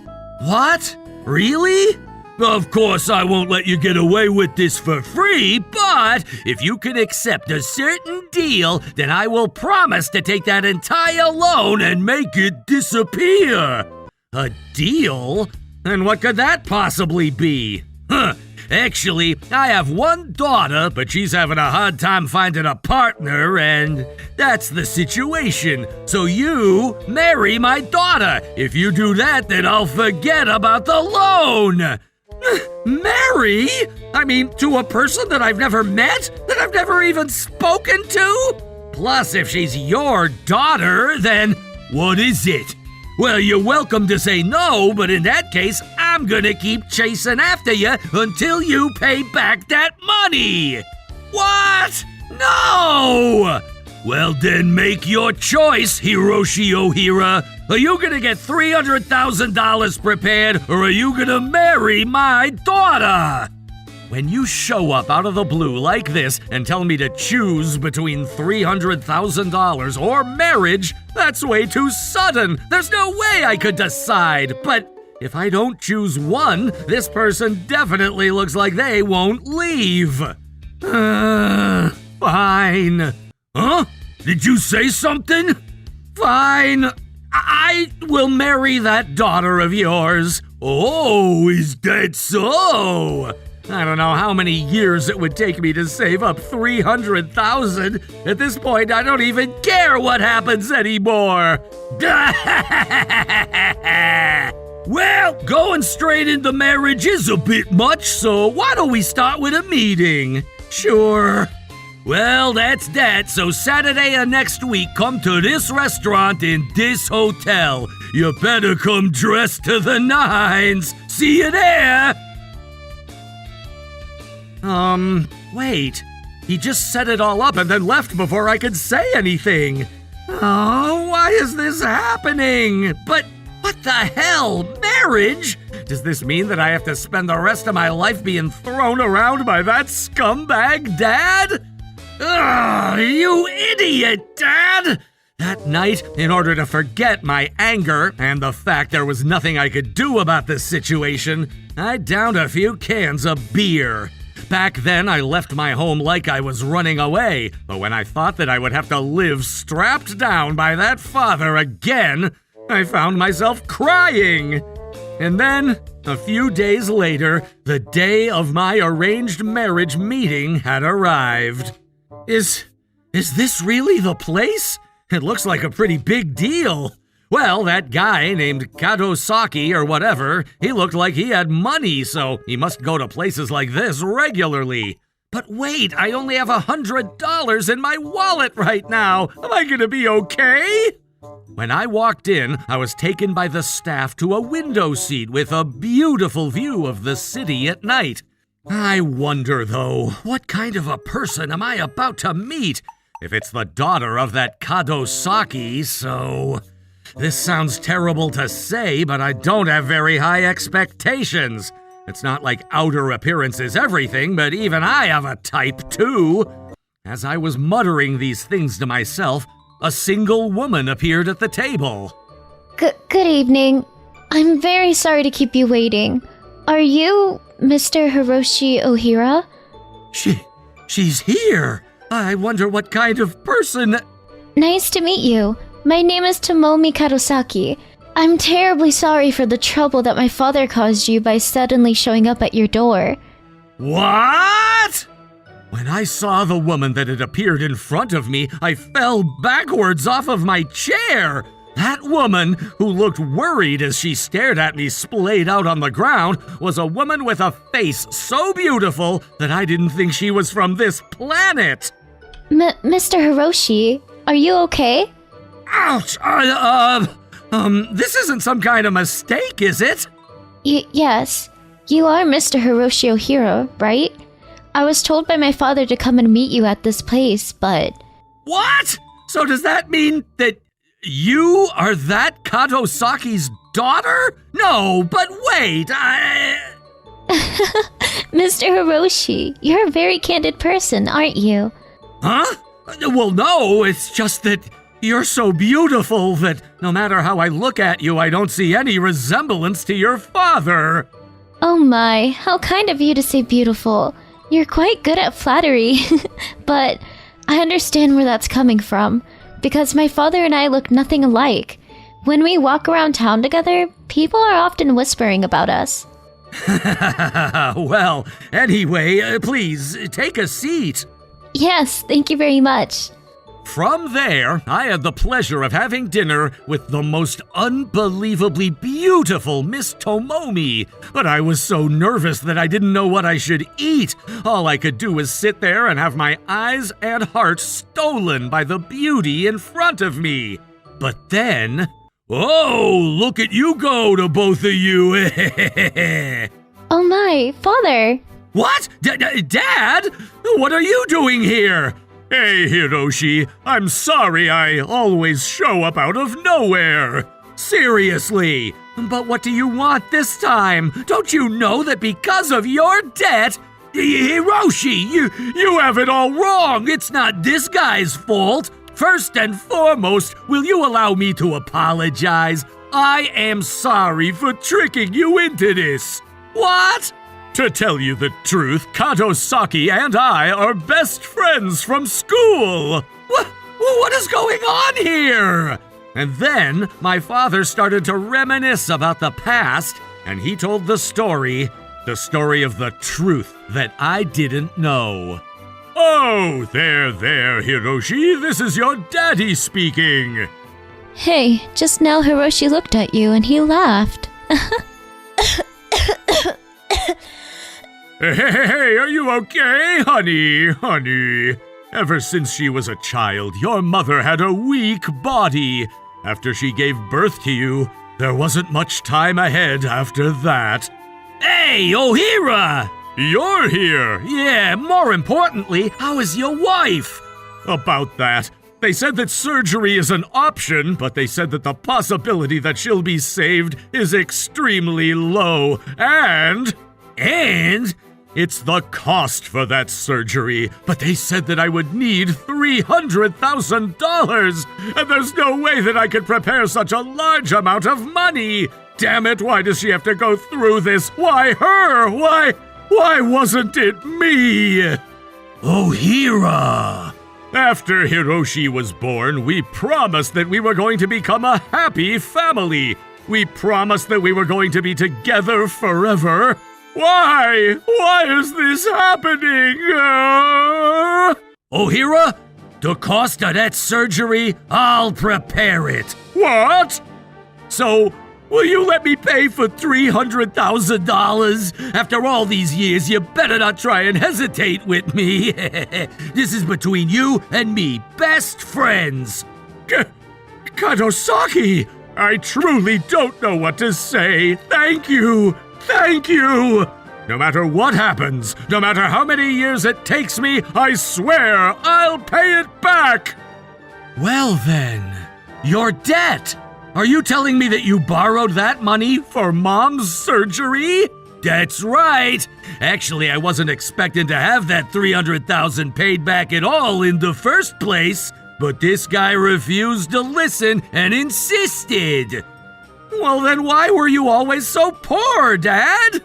What? Really? Of course I won't let you get away with this for free, but if you can accept a certain deal, then I will promise to take that entire loan and make it disappear. A deal? And what could that possibly be? Actually, I have one daughter, but she's having a hard time finding a partner, and that's the situation. So you marry my daughter. If you do that, then I'll forget about the loan. Marry? I mean, to a person that I've never met? That I've never even spoken to? Plus, if she's your daughter, then what is it? Well, you're welcome to say no, but in that case, I'm gonna keep chasing after you until you pay back that money. What? No! Well, then make your choice, Hiroshi Ohira. Are you gonna get $300,000 prepared, or are you gonna marry my daughter? When you show up out of the blue like this and tell me to choose between $300,000 or marriage, that's way too sudden. There's no way I could decide. But if I don't choose one, this person definitely looks like they won't leave. Fine. Huh? Did you say something? Fine. I will marry that daughter of yours. Oh, is that so? I don't know how many years it would take me to save up $300,000. At this point, I don't even care what happens anymore. Well, going straight into marriage is a bit much, so why don't we start with a meeting? Sure. Well, that's that. So Saturday of next week, come to this restaurant in this hotel. You better come dressed to the nines. See you there. Wait. He just set it all up and then left before I could say anything. Oh, why is this happening? But what the hell? Marriage? Does this mean that I have to spend the rest of my life being thrown around by that scumbag dad? Ugh, you idiot, Dad! That night, in order to forget my anger and the fact there was nothing I could do about this situation, I downed a few cans of beer. Back then, I left my home like I was running away, but when I thought that I would have to live strapped down by that father again, I found myself crying. And then, a few days later, the day of my arranged marriage meeting had arrived. Is this really the place? It looks like a pretty big deal. Well, that guy named Kadosaki or whatever, he looked like he had money, so he must go to places like this regularly. But wait, I only have $100 in my wallet right now. Am I gonna be okay? When I walked in, I was taken by the staff to a window seat with a beautiful view of the city at night. I wonder, though, what kind of a person am I about to meet? If it's the daughter of that Kadosaki, so... This sounds terrible to say, but I don't have very high expectations. It's not like outer appearance is everything, but even I have a type, too. As I was muttering these things to myself, a single woman appeared at the table. Good evening. I'm very sorry to keep you waiting. Are you Mr. Hiroshi Ohira? She's here. I wonder what kind of person... Nice to meet you. My name is Tomomi Kadosaki. I'm terribly sorry for the trouble that my father caused you by suddenly showing up at your door. What? When I saw the woman that had appeared in front of me, I fell backwards off of my chair. That woman, who looked worried as she stared at me splayed out on the ground, was a woman with a face so beautiful that I didn't think she was from this planet. Mr. Hiroshi, are you okay? Ouch! This isn't some kind of mistake, is it? Yes. You are Mr. Hiroshi Ohira, right? I was told by my father to come and meet you at this place, but... What? So does that mean that you are that Kato Saki's daughter? No, but wait, Mr. Hiroshi, you're a very candid person, aren't you? Huh? Well, no, it's just that you're so beautiful that no matter how I look at you, I don't see any resemblance to your father. Oh my, how kind of you to say beautiful. You're quite good at flattery. But I understand where that's coming from, because my father and I look nothing alike. When we walk around town together, people are often whispering about us. Well, anyway, please, take a seat. Yes, thank you very much. From there, I had the pleasure of having dinner with the most unbelievably beautiful Miss Tomomi, but I was so nervous that I didn't know what I should eat. All I could do was sit there and have my eyes and heart stolen by the beauty in front of me. But then... Oh, look at you go to both of you! Oh my, father! What? Dad? What are you doing here? Hey, Hiroshi, I'm sorry I always show up out of nowhere. Seriously, but what do you want this time? Don't you know that because of your debt... Hiroshi, you have it all wrong. It's not this guy's fault. First and foremost, will you allow me to apologize? I am sorry for tricking you into this. What? To tell you the truth, Kato Saki and I are best friends from school. What is going on here? And then my father started to reminisce about the past, and he told the story of the truth that I didn't know. Oh, there, Hiroshi, this is your daddy speaking. Hey, just now Hiroshi looked at you and he laughed. Hey, are you okay, honey? Ever since she was a child, your mother had a weak body. After she gave birth to you, there wasn't much time ahead after that. Hey, Ohira! You're here! Yeah, more importantly, how is your wife? About that, they said that surgery is an option, but they said that the possibility that she'll be saved is extremely low, and it's the cost for that surgery, but they said that I would need $300,000, and there's no way that I could prepare such a large amount of money. Damn it, why does she have to go through this? Why her? Why wasn't it me? Ohira! After Hiroshi was born, we promised that we were going to become a happy family. We promised that we were going to be together forever. Why? Why is this happening? Ohira, the cost of that surgery, I'll prepare it. What? So, will you let me pay for $300,000? After all these years, you better not try and hesitate with me. This is between you and me, best friends. Katosaki, I truly don't know what to say. Thank you. Thank you! No matter what happens, no matter how many years it takes me, I swear I'll pay it back! Well then, your debt! Are you telling me that you borrowed that money for Mom's surgery? That's right! Actually, I wasn't expecting to have that $300,000 paid back at all in the first place, but this guy refused to listen and insisted. Well, then why were you always so poor, Dad?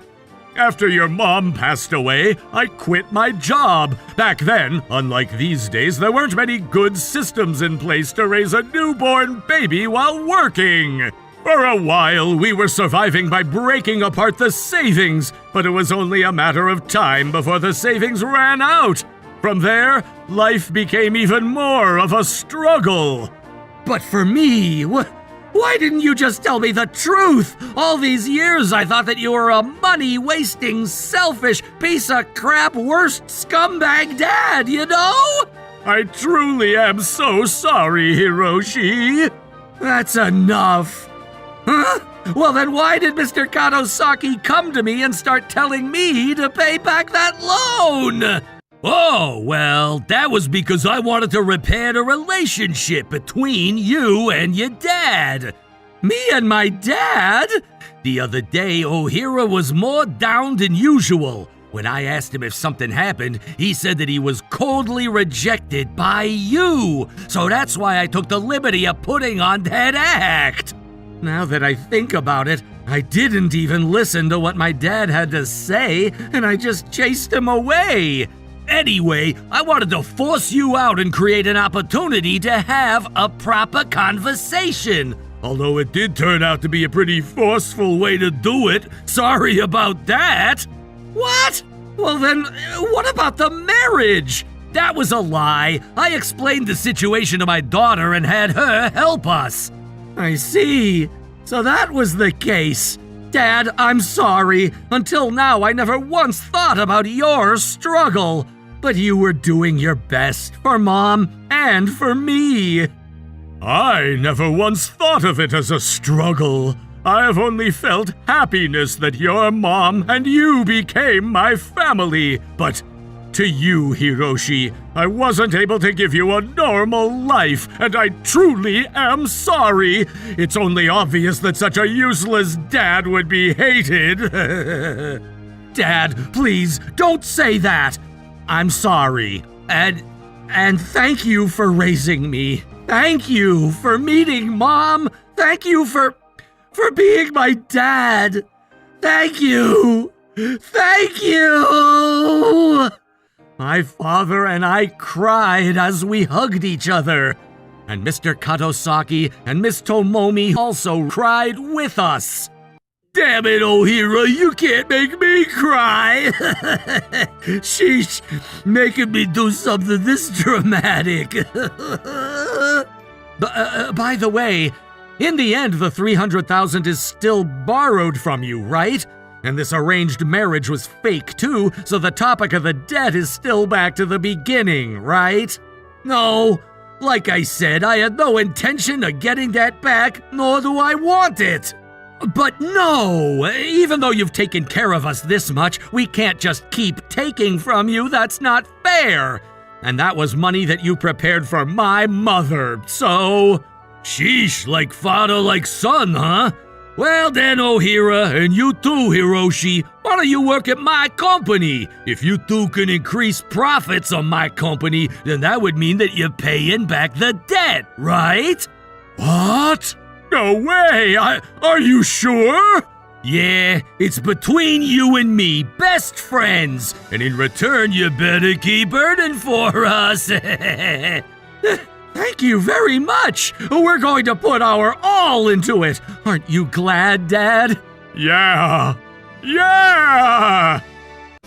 After your mom passed away, I quit my job. Back then, unlike these days, there weren't many good systems in place to raise a newborn baby while working. For a while, we were surviving by breaking apart the savings, but it was only a matter of time before the savings ran out. From there, life became even more of a struggle. But for me, why didn't you just tell me the truth? All these years I thought that you were a money-wasting, selfish, piece of crap, worst scumbag dad, you know? I truly am so sorry, Hiroshi. That's enough. Huh? Well, then why did Mr. Katosaki come to me and start telling me to pay back that loan? Oh, well, that was because I wanted to repair the relationship between you and your dad. Me and my dad? The other day, Ohira was more down than usual. When I asked him if something happened, he said that he was coldly rejected by you. So that's why I took the liberty of putting on that act. Now that I think about it, I didn't even listen to what my dad had to say, and I just chased him away. Anyway, I wanted to force you out and create an opportunity to have a proper conversation. Although it did turn out to be a pretty forceful way to do it. Sorry about that. What? Well then, what about the marriage? That was a lie. I explained the situation to my daughter and had her help us. I see. So that was the case. Dad, I'm sorry. Until now, I never once thought about your struggle. But you were doing your best for Mom and for me. I never once thought of it as a struggle. I have only felt happiness that your mom and you became my family. But to you, Hiroshi, I wasn't able to give you a normal life, and I truly am sorry. It's only obvious that such a useless dad would be hated. Dad, please, don't say that. I'm sorry. And thank you for raising me. Thank you for meeting Mom. Thank you for being my dad. Thank you. Thank you. My father and I cried as we hugged each other. And Mr. Katosaki and Miss Tomomi also cried with us. Damn it, Ohira, you can't make me cry. She's making me do something this dramatic. By the way, in the end, the $300,000 is still borrowed from you, right? And this arranged marriage was fake too, so the topic of the debt is still back to the beginning, right? No, like I said, I had no intention of getting that back, nor do I want it. But no, even though you've taken care of us this much, we can't just keep taking from you. That's not fair. And that was money that you prepared for my mother, so... Sheesh, like father, like son, huh? Well then, Ohira, and you too, Hiroshi, why don't you work at my company? If you two can increase profits on my company, then that would mean that you're paying back the debt, right? What? No way! Are you sure? Yeah, it's between you and me, best friends. And in return, you better keep earning for us. Thank you very much. We're going to put our all into it. Aren't you glad, Dad? Yeah. Yeah!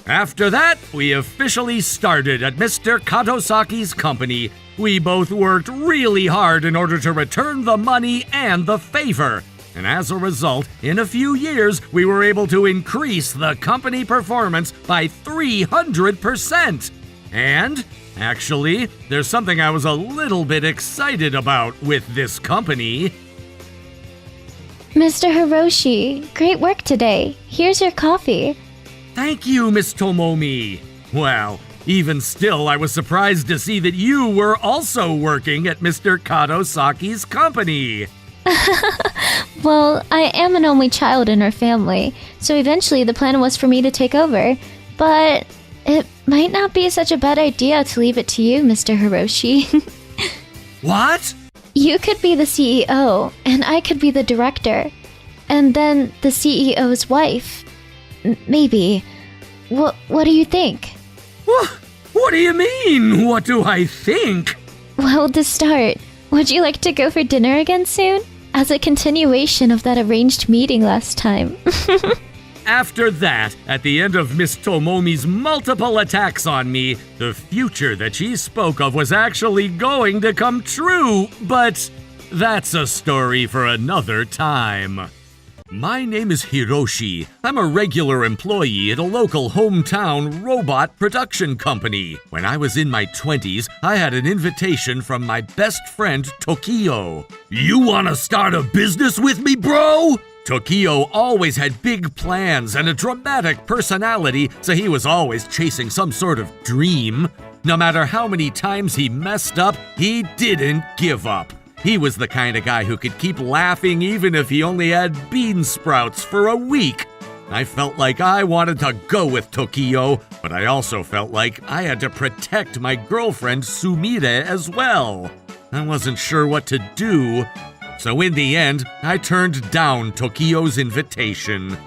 After that, we officially started at Mr. Katosaki's company. We both worked really hard in order to return the money and the favor. And as a result, in a few years, we were able to increase the company performance by 300%. And, actually, there's something I was a little bit excited about with this company. Mr. Hiroshi, great work today. Here's your coffee. Thank you, Miss Tomomi. Well, even still, I was surprised to see that you were also working at Mr. Katosaki's company. Well, I am an only child in our family, so eventually the plan was for me to take over. But it might not be such a bad idea to leave it to you, Mr. Hiroshi. What? You could be the CEO, and I could be the director. And then the CEO's wife. Maybe. What do you think? What do you mean? What do I think? Well, to start, would you like to go for dinner again soon? as a continuation of that arranged meeting last time. After that, at the end of Miss Tomomi's multiple attacks on me, the future that she spoke of was actually going to come true, but that's a story for another time. My name is Hiroshi. I'm a regular employee at a local hometown robot production company. When I was in my 20s, I had an invitation from my best friend, Tokio. You wanna start a business with me, bro? Tokio always had big plans and a dramatic personality, so he was always chasing some sort of dream. No matter how many times he messed up, he didn't give up. He was the kind of guy who could keep laughing even if he only had bean sprouts for a week. I felt like I wanted to go with Tokio, but I also felt like I had to protect my girlfriend Sumire as well. I wasn't sure what to do. So in the end, I turned down Tokio's invitation.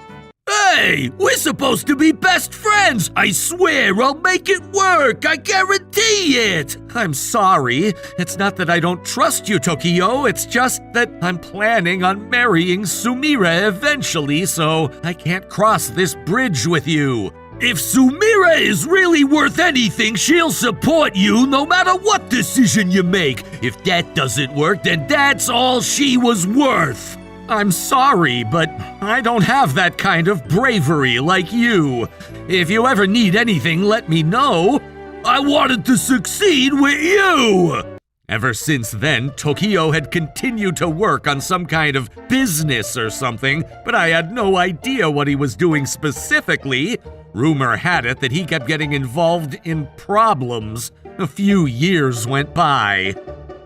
Hey, we're supposed to be best friends! I swear I'll make it work! I guarantee it! I'm sorry. It's not that I don't trust you, Tokio. It's just that I'm planning on marrying Sumire eventually, so I can't cross this bridge with you. If Sumire is really worth anything, she'll support you no matter what decision you make. If that doesn't work, then that's all she was worth. I'm sorry, but I don't have that kind of bravery like you. If you ever need anything, let me know. I wanted to succeed with you! Ever since then, Tokio had continued to work on some kind of business or something, but I had no idea what he was doing specifically. Rumor had it that he kept getting involved in problems. A few years went by.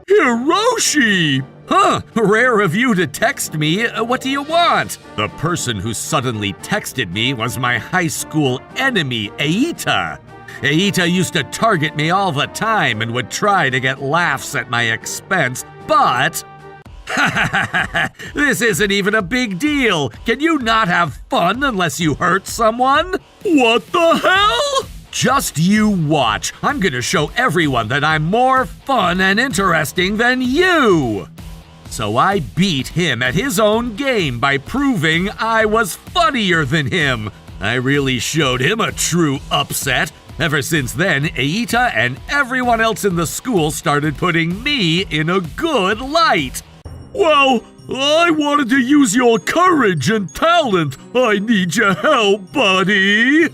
Hiroshi! Huh, rare of you to text me. What do you want? The person who suddenly texted me was my high school enemy, Eita. Eita used to target me all the time and would try to get laughs at my expense, but... This isn't even a big deal. Can you not have fun unless you hurt someone? What the hell? Just you watch. I'm gonna show everyone that I'm more fun and interesting than you. So I beat him at his own game by proving I was funnier than him. I really showed him a true upset. Ever since then, Eita and everyone else in the school started putting me in a good light. Well, I wanted to use your courage and talent. I need your help, buddy.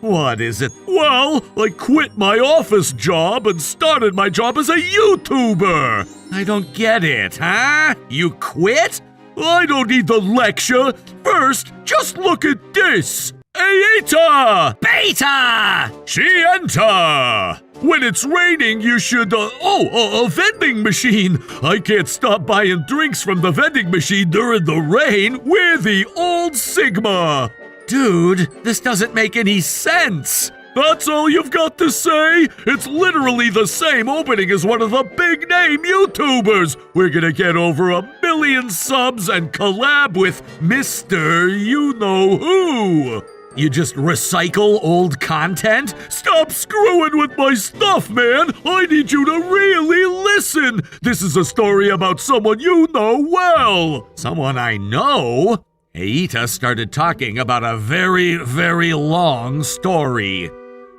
What is it? Well, I quit my office job and started my job as a YouTuber. I don't get it, huh? You quit? I don't need the lecture. First, just look at this. Eita! Beta! Shienta! When it's raining, you should, a vending machine! I can't stop buying drinks from the vending machine during the rain. We're the Old Sigma! Dude, this doesn't make any sense! That's all you've got to say? It's literally the same opening as one of the big-name YouTubers! We're gonna get over 1 million subs and collab with Mr. You-Know-Who! You just recycle old content? Stop screwing with my stuff, man! I need you to really listen! This is a story about someone you know well! Someone I know? Eita started talking about a very, very long story.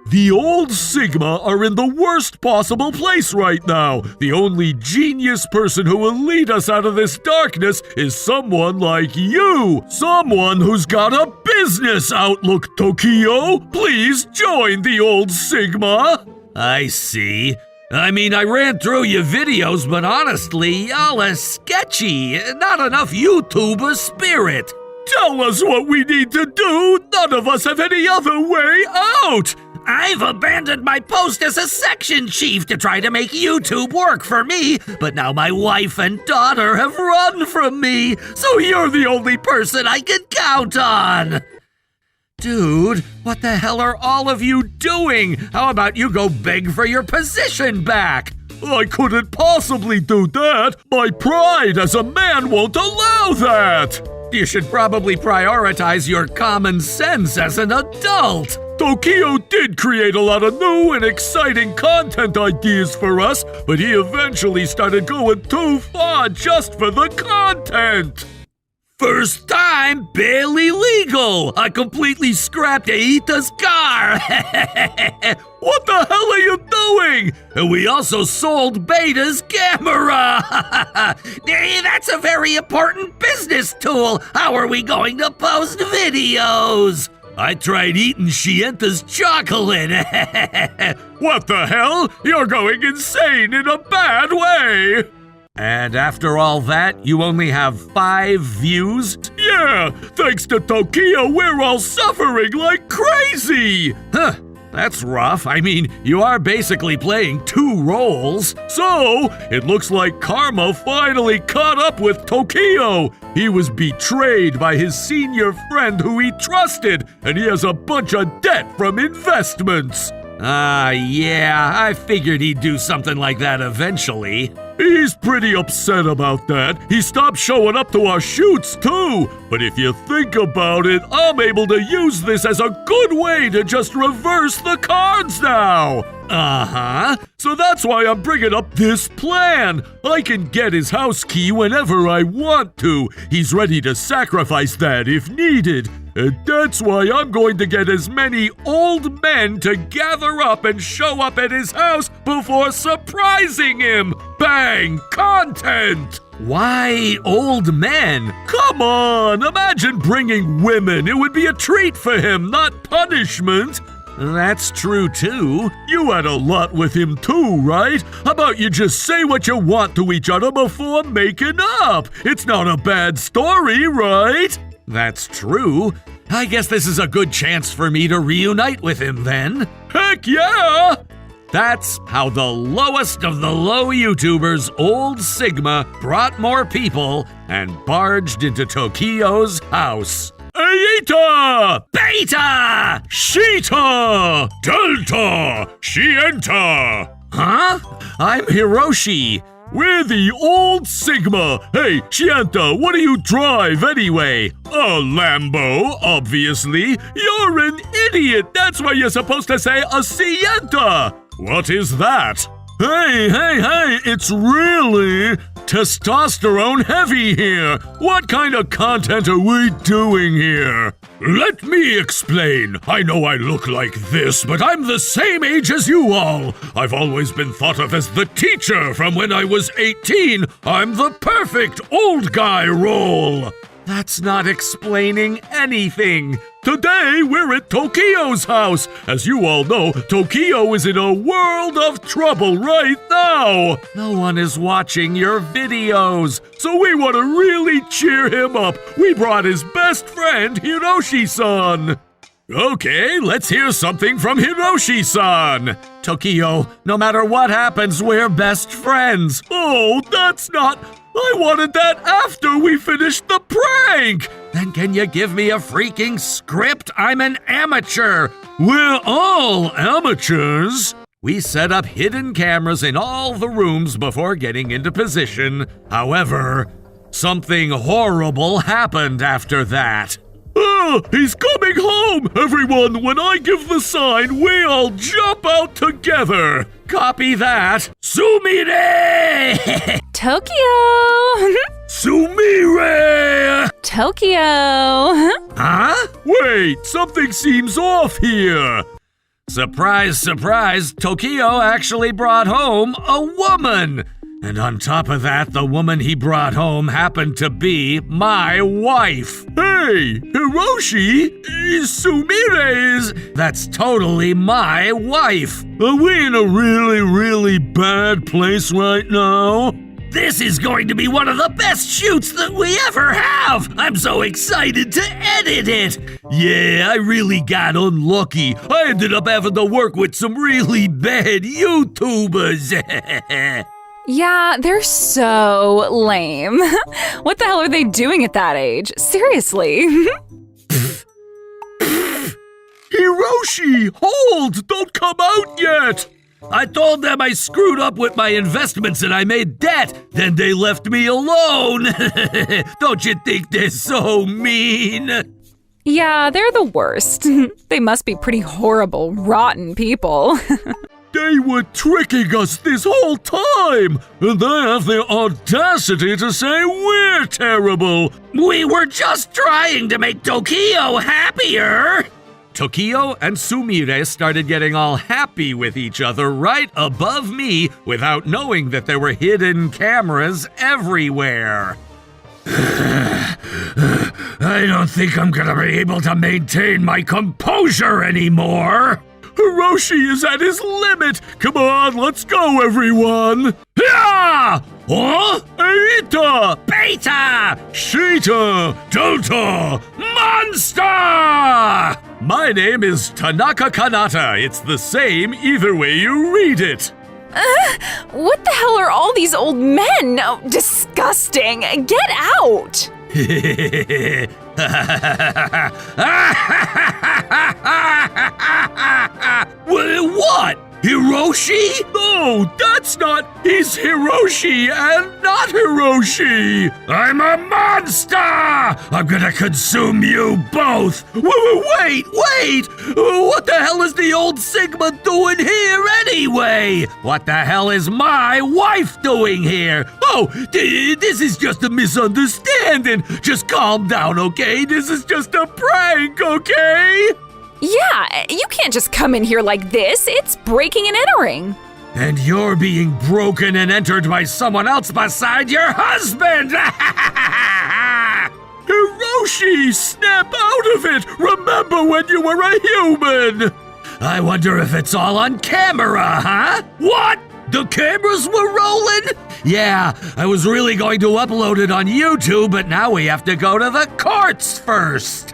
The Old Sigma are in the worst possible place right now. The only genius person who will lead us out of this darkness is someone like you. Someone who's got a business outlook, Tokio. Please join the Old Sigma. I see. I mean, I ran through your videos, but honestly, y'all are sketchy. Not enough YouTuber spirit. Tell us what we need to do. None of us have any other way out. I've abandoned my post as a section chief to try to make YouTube work for me, but now my wife and daughter have run from me, so you're the only person I can count on. Dude, what the hell are all of you doing? How about you go beg for your position back? I couldn't possibly do that. My pride as a man won't allow that. You should probably prioritize your common sense as an adult. Tokio did create a lot of new and exciting content ideas for us, but he eventually started going too far just for the content. First time, barely legal. I completely scrapped Aita's car. What the hell are you doing? And we also sold Beta's camera. That's a very important business tool. How are we going to post videos? I tried eating Shienta's chocolate. What the hell? You're going insane in a bad way. And after all that, you only have 5 views? Yeah, thanks to Tokio, we're all suffering like crazy! Huh, that's rough. I mean, you are basically playing 2 roles. So, it looks like karma finally caught up with Tokio. He was betrayed by his senior friend who he trusted, and he has a bunch of debt from investments. Yeah, I figured he'd do something like that eventually. He's pretty upset about that. He stopped showing up to our shoots, too. But if you think about it, I'm able to use this as a good way to just reverse the cards now. Uh-huh. So that's why I'm bringing up this plan. I can get his house key whenever I want to. He's ready to sacrifice that if needed. And that's why I'm going to get as many old men to gather up and show up at his house before surprising him. Bang! Content! Why old men? Come on, imagine bringing women. It would be a treat for him, not punishment. That's true, too. You had a lot with him, too, right? How about you just say what you want to each other before making up? It's not a bad story, right? That's true. I guess this is a good chance for me to reunite with him, then. Heck yeah! That's how the lowest of the low YouTubers, Old Sigma, brought more people and barged into Tokio's house. Aita! Beta! Shita! Delta! Shienta! Huh? I'm Hiroshi. We're the Old Sigma. Hey, Shienta, what do you drive anyway? A Lambo, obviously. You're an idiot. That's why you're supposed to say a Sienta. What is that? Hey, it's really testosterone heavy here. What kind of content are we doing here? Let me explain. I know I look like this, but I'm the same age as you all. I've always been thought of as the teacher from when I was 18. I'm the perfect old guy role. That's not explaining anything. Today, we're at Tokio's house. As you all know, Tokio is in a world of trouble right now. No one is watching your videos, so we want to really cheer him up. We brought his best friend, Hiroshi-san. Okay, let's hear something from Hiroshi-san. Tokio, no matter what happens, we're best friends. Oh, that's not... I wanted that after we finished the prank! Then can you give me a freaking script? I'm an amateur! We're all amateurs! We set up hidden cameras in all the rooms before getting into position. However, something horrible happened after that. He's coming home! Everyone, when I give the sign, we all jump out together! Copy that! Sumire! Tokio! Sumire! Tokio! Huh? Wait, something seems off here! Surprise, surprise, Tokio actually brought home a woman! And on top of that, the woman he brought home happened to be my wife. Hey, Hiroshi, Sumire's... That's totally my wife. Are we in a really, really bad place right now? This is going to be one of the best shoots that we ever have! I'm so excited to edit it! Yeah, I really got unlucky. I ended up having to work with some really bad YouTubers. Yeah, they're so lame. What the hell are they doing at that age? Seriously. Hiroshi, hold! Don't come out yet! I told them I screwed up with my investments and I made debt. Then they left me alone. Don't you think they're so mean? Yeah, they're the worst. They must be pretty horrible, rotten people. They were tricking us this whole time, and they have the audacity to say we're terrible. We were just trying to make Tokyo happier. Tokyo and Sumire started getting all happy with each other right above me without knowing that there were hidden cameras everywhere. I don't think I'm gonna be able to maintain my composure anymore. Hiroshi is at his limit! Come on, let's go, everyone! Yeah! Huh? Eita! Beta! Shita! Delta! Monster! My name is Tanaka Kanata. It's the same either way you read it. What the hell are all these old men? Oh, disgusting! Get out! What? Hiroshi? No, that's not. He's Hiroshi and not Hiroshi. I'm a monster. I'm gonna consume you both. Wait. What the hell is the old Sigma doing here anyway? What the hell is my wife doing here? Oh, this is just a misunderstanding. Just calm down, okay? This is just a prank, okay? Yeah, you can't just come in here like this. It's breaking and entering. And you're being broken and entered by someone else beside your husband! Hiroshi, snap out of it! Remember when you were a human! I wonder if it's all on camera, huh? What? The cameras were rolling? Yeah, I was really going to upload it on YouTube, but now we have to go to the courts first.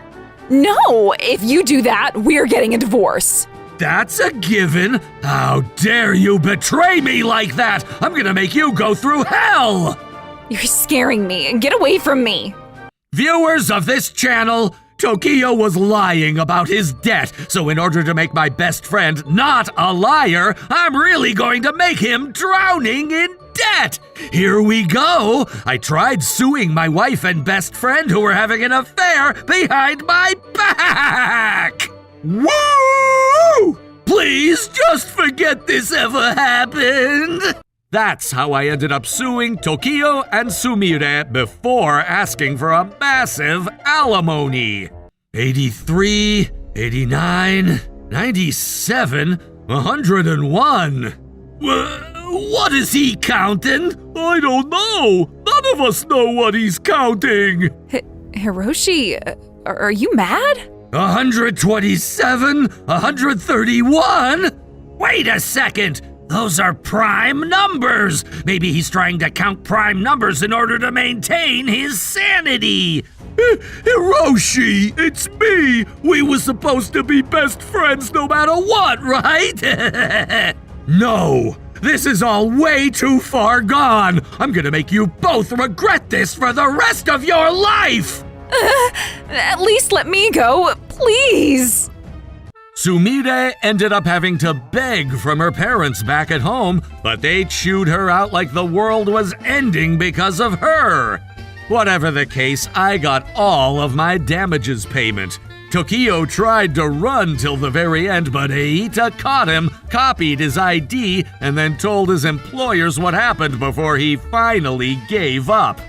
No, if you do that, we're getting a divorce. That's a given. How dare you betray me like that? I'm gonna make you go through hell! You're scaring me. Get away from me. Viewers of this channel, Tokyo was lying about his debt, so in order to make my best friend not a liar, I'm really going to make him drowning in debt! Here we go! I tried suing my wife and best friend who were having an affair behind my back! Woo! Please just forget this ever happened! That's how I ended up suing Tokyo and Sumire before asking for a massive alimony. 83, 89, 97, 101. What is he counting? I don't know. None of us know what he's counting. Hiroshi, are you mad? 127, 131. Wait a second. Those are prime numbers. Maybe he's trying to count prime numbers in order to maintain his sanity. Hiroshi, it's me. We were supposed to be best friends no matter what, right? No, this is all way too far gone. I'm gonna make you both regret this for the rest of your life. At least let me go, please. Sumire ended up having to beg from her parents back at home, but they chewed her out like the world was ending because of her. Whatever the case, I got all of my damages payment. Tokyo tried to run till the very end, but Eita caught him, copied his ID, and then told his employers what happened before he finally gave up.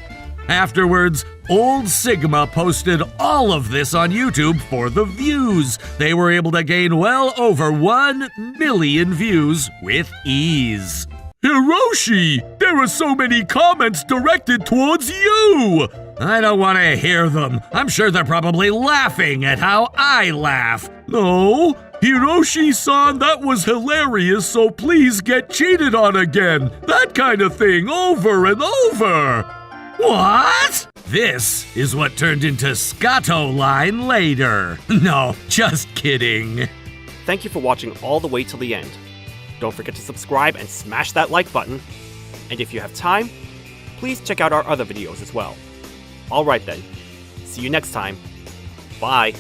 Afterwards, Old Sigma posted all of this on YouTube for the views. They were able to gain well over 1 million views with ease. Hiroshi, there are so many comments directed towards you! I don't want to hear them. I'm sure they're probably laughing at how I laugh. No, Hiroshi-san, that was hilarious, so please get cheated on again. That kind of thing, over and over. What? This is what turned into Scato line later. No, just kidding. Thank you for watching all the way till the end. Don't forget to subscribe and smash that like button. And if you have time, please check out our other videos as well. Alright then, see you next time. Bye.